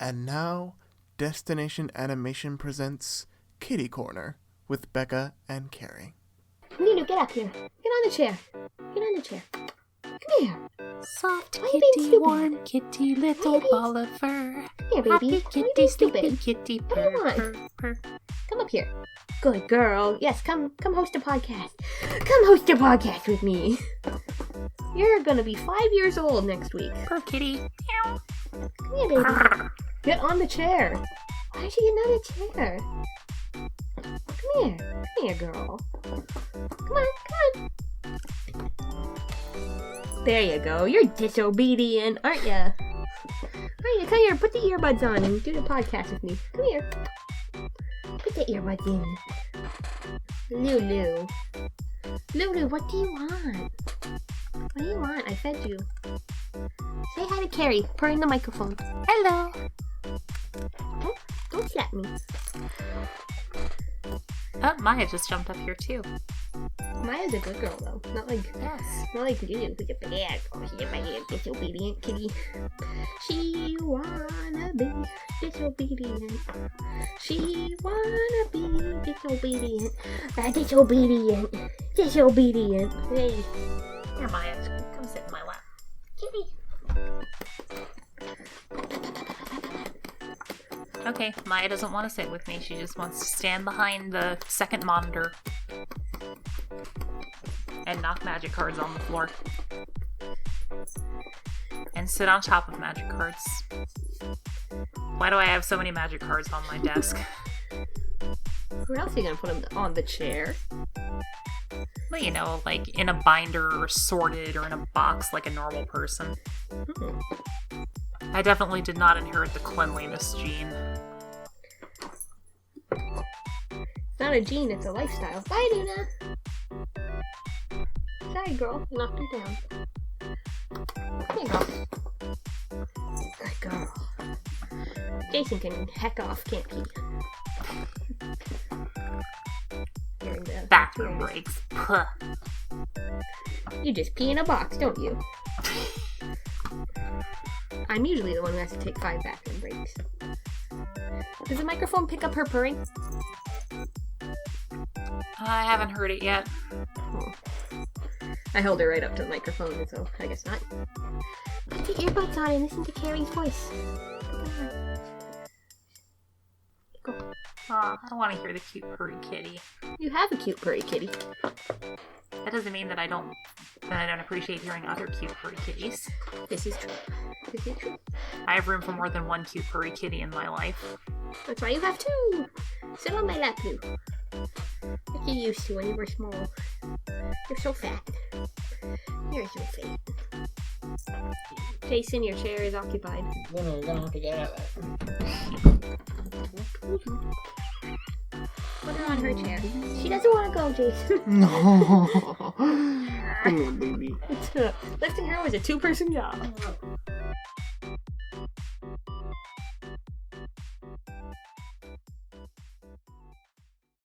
And now, Destination Animation presents Kitty Corner with Becca and Carrie. Nino, get up here. Get on the chair. Get on the chair. Come here. Soft Why are you being kitty, stupid? warm kitty, little ball of fur. Here, baby. Happy Why are you kitty, being sleepy stupid? kitty, What do you purr, want? purr, purr. Come up here. Good girl. Yes, come host a podcast. Come host a podcast with me. You're gonna be 5 years old next week. Purr, kitty. Meow. Come here, baby. Get on the chair. Why don't you get on the chair? Come here. Come here, girl. Come on. There you go. You're disobedient, aren't ya? Come here. Put the earbuds on and do the podcast with me. Come here. Put the earbuds in. Lulu. Lulu, what do you want? What do you want? I fed you. Say hi to Carrie. Purr in the microphone. Hello. Don't slap me. Oh, Maya just jumped up here too. Maya's a good girl though. Not like you, who's a bad girl. She's a bad disobedient kitty. She wanna be disobedient. She wanna be disobedient. Disobedient. Hey. Here, Maya. Come sit in my lap. Kitty. Okay, Maya doesn't want to sit with me. She just wants to stand behind the second monitor and knock magic cards on the floor. And sit on top of magic cards. Why do I have so many magic cards on my desk? Where else are you gonna put them? On the chair? Well, you know, like in a binder or sorted or in a box like a normal person. Hmm. I definitely did not inherit the cleanliness gene. It's not a gene, it's a lifestyle. Bye, Luna. Sorry, girl. You knocked it down. There you go. Good girl. Jason can heck off, can't he? Hearing the Bathroom hearing breaks. Puh. You just pee in a box, don't you? I'm usually the one who has to take 5 bathroom breaks. Does the microphone pick up her purring? I haven't heard it yet. Oh. I held her right up to the microphone, so I guess not. Put the earbuds on and listen to Carrie's voice. Go. Aw, I don't want to hear the cute purry kitty. You have a cute purry kitty. That doesn't mean that I don't appreciate hearing other cute purry kitties. This is true. This is true. I have room for more than one cute purry kitty in my life. That's why you have 2. Sit on my lap, Lou. Like you used to when you were small. You're so fat. You're so fat. Jason, your chair is occupied. You're gonna have to get out of Put her on her chair. She doesn't want to go, Jason. No. Come here, baby. Lifting her was a 2-person job.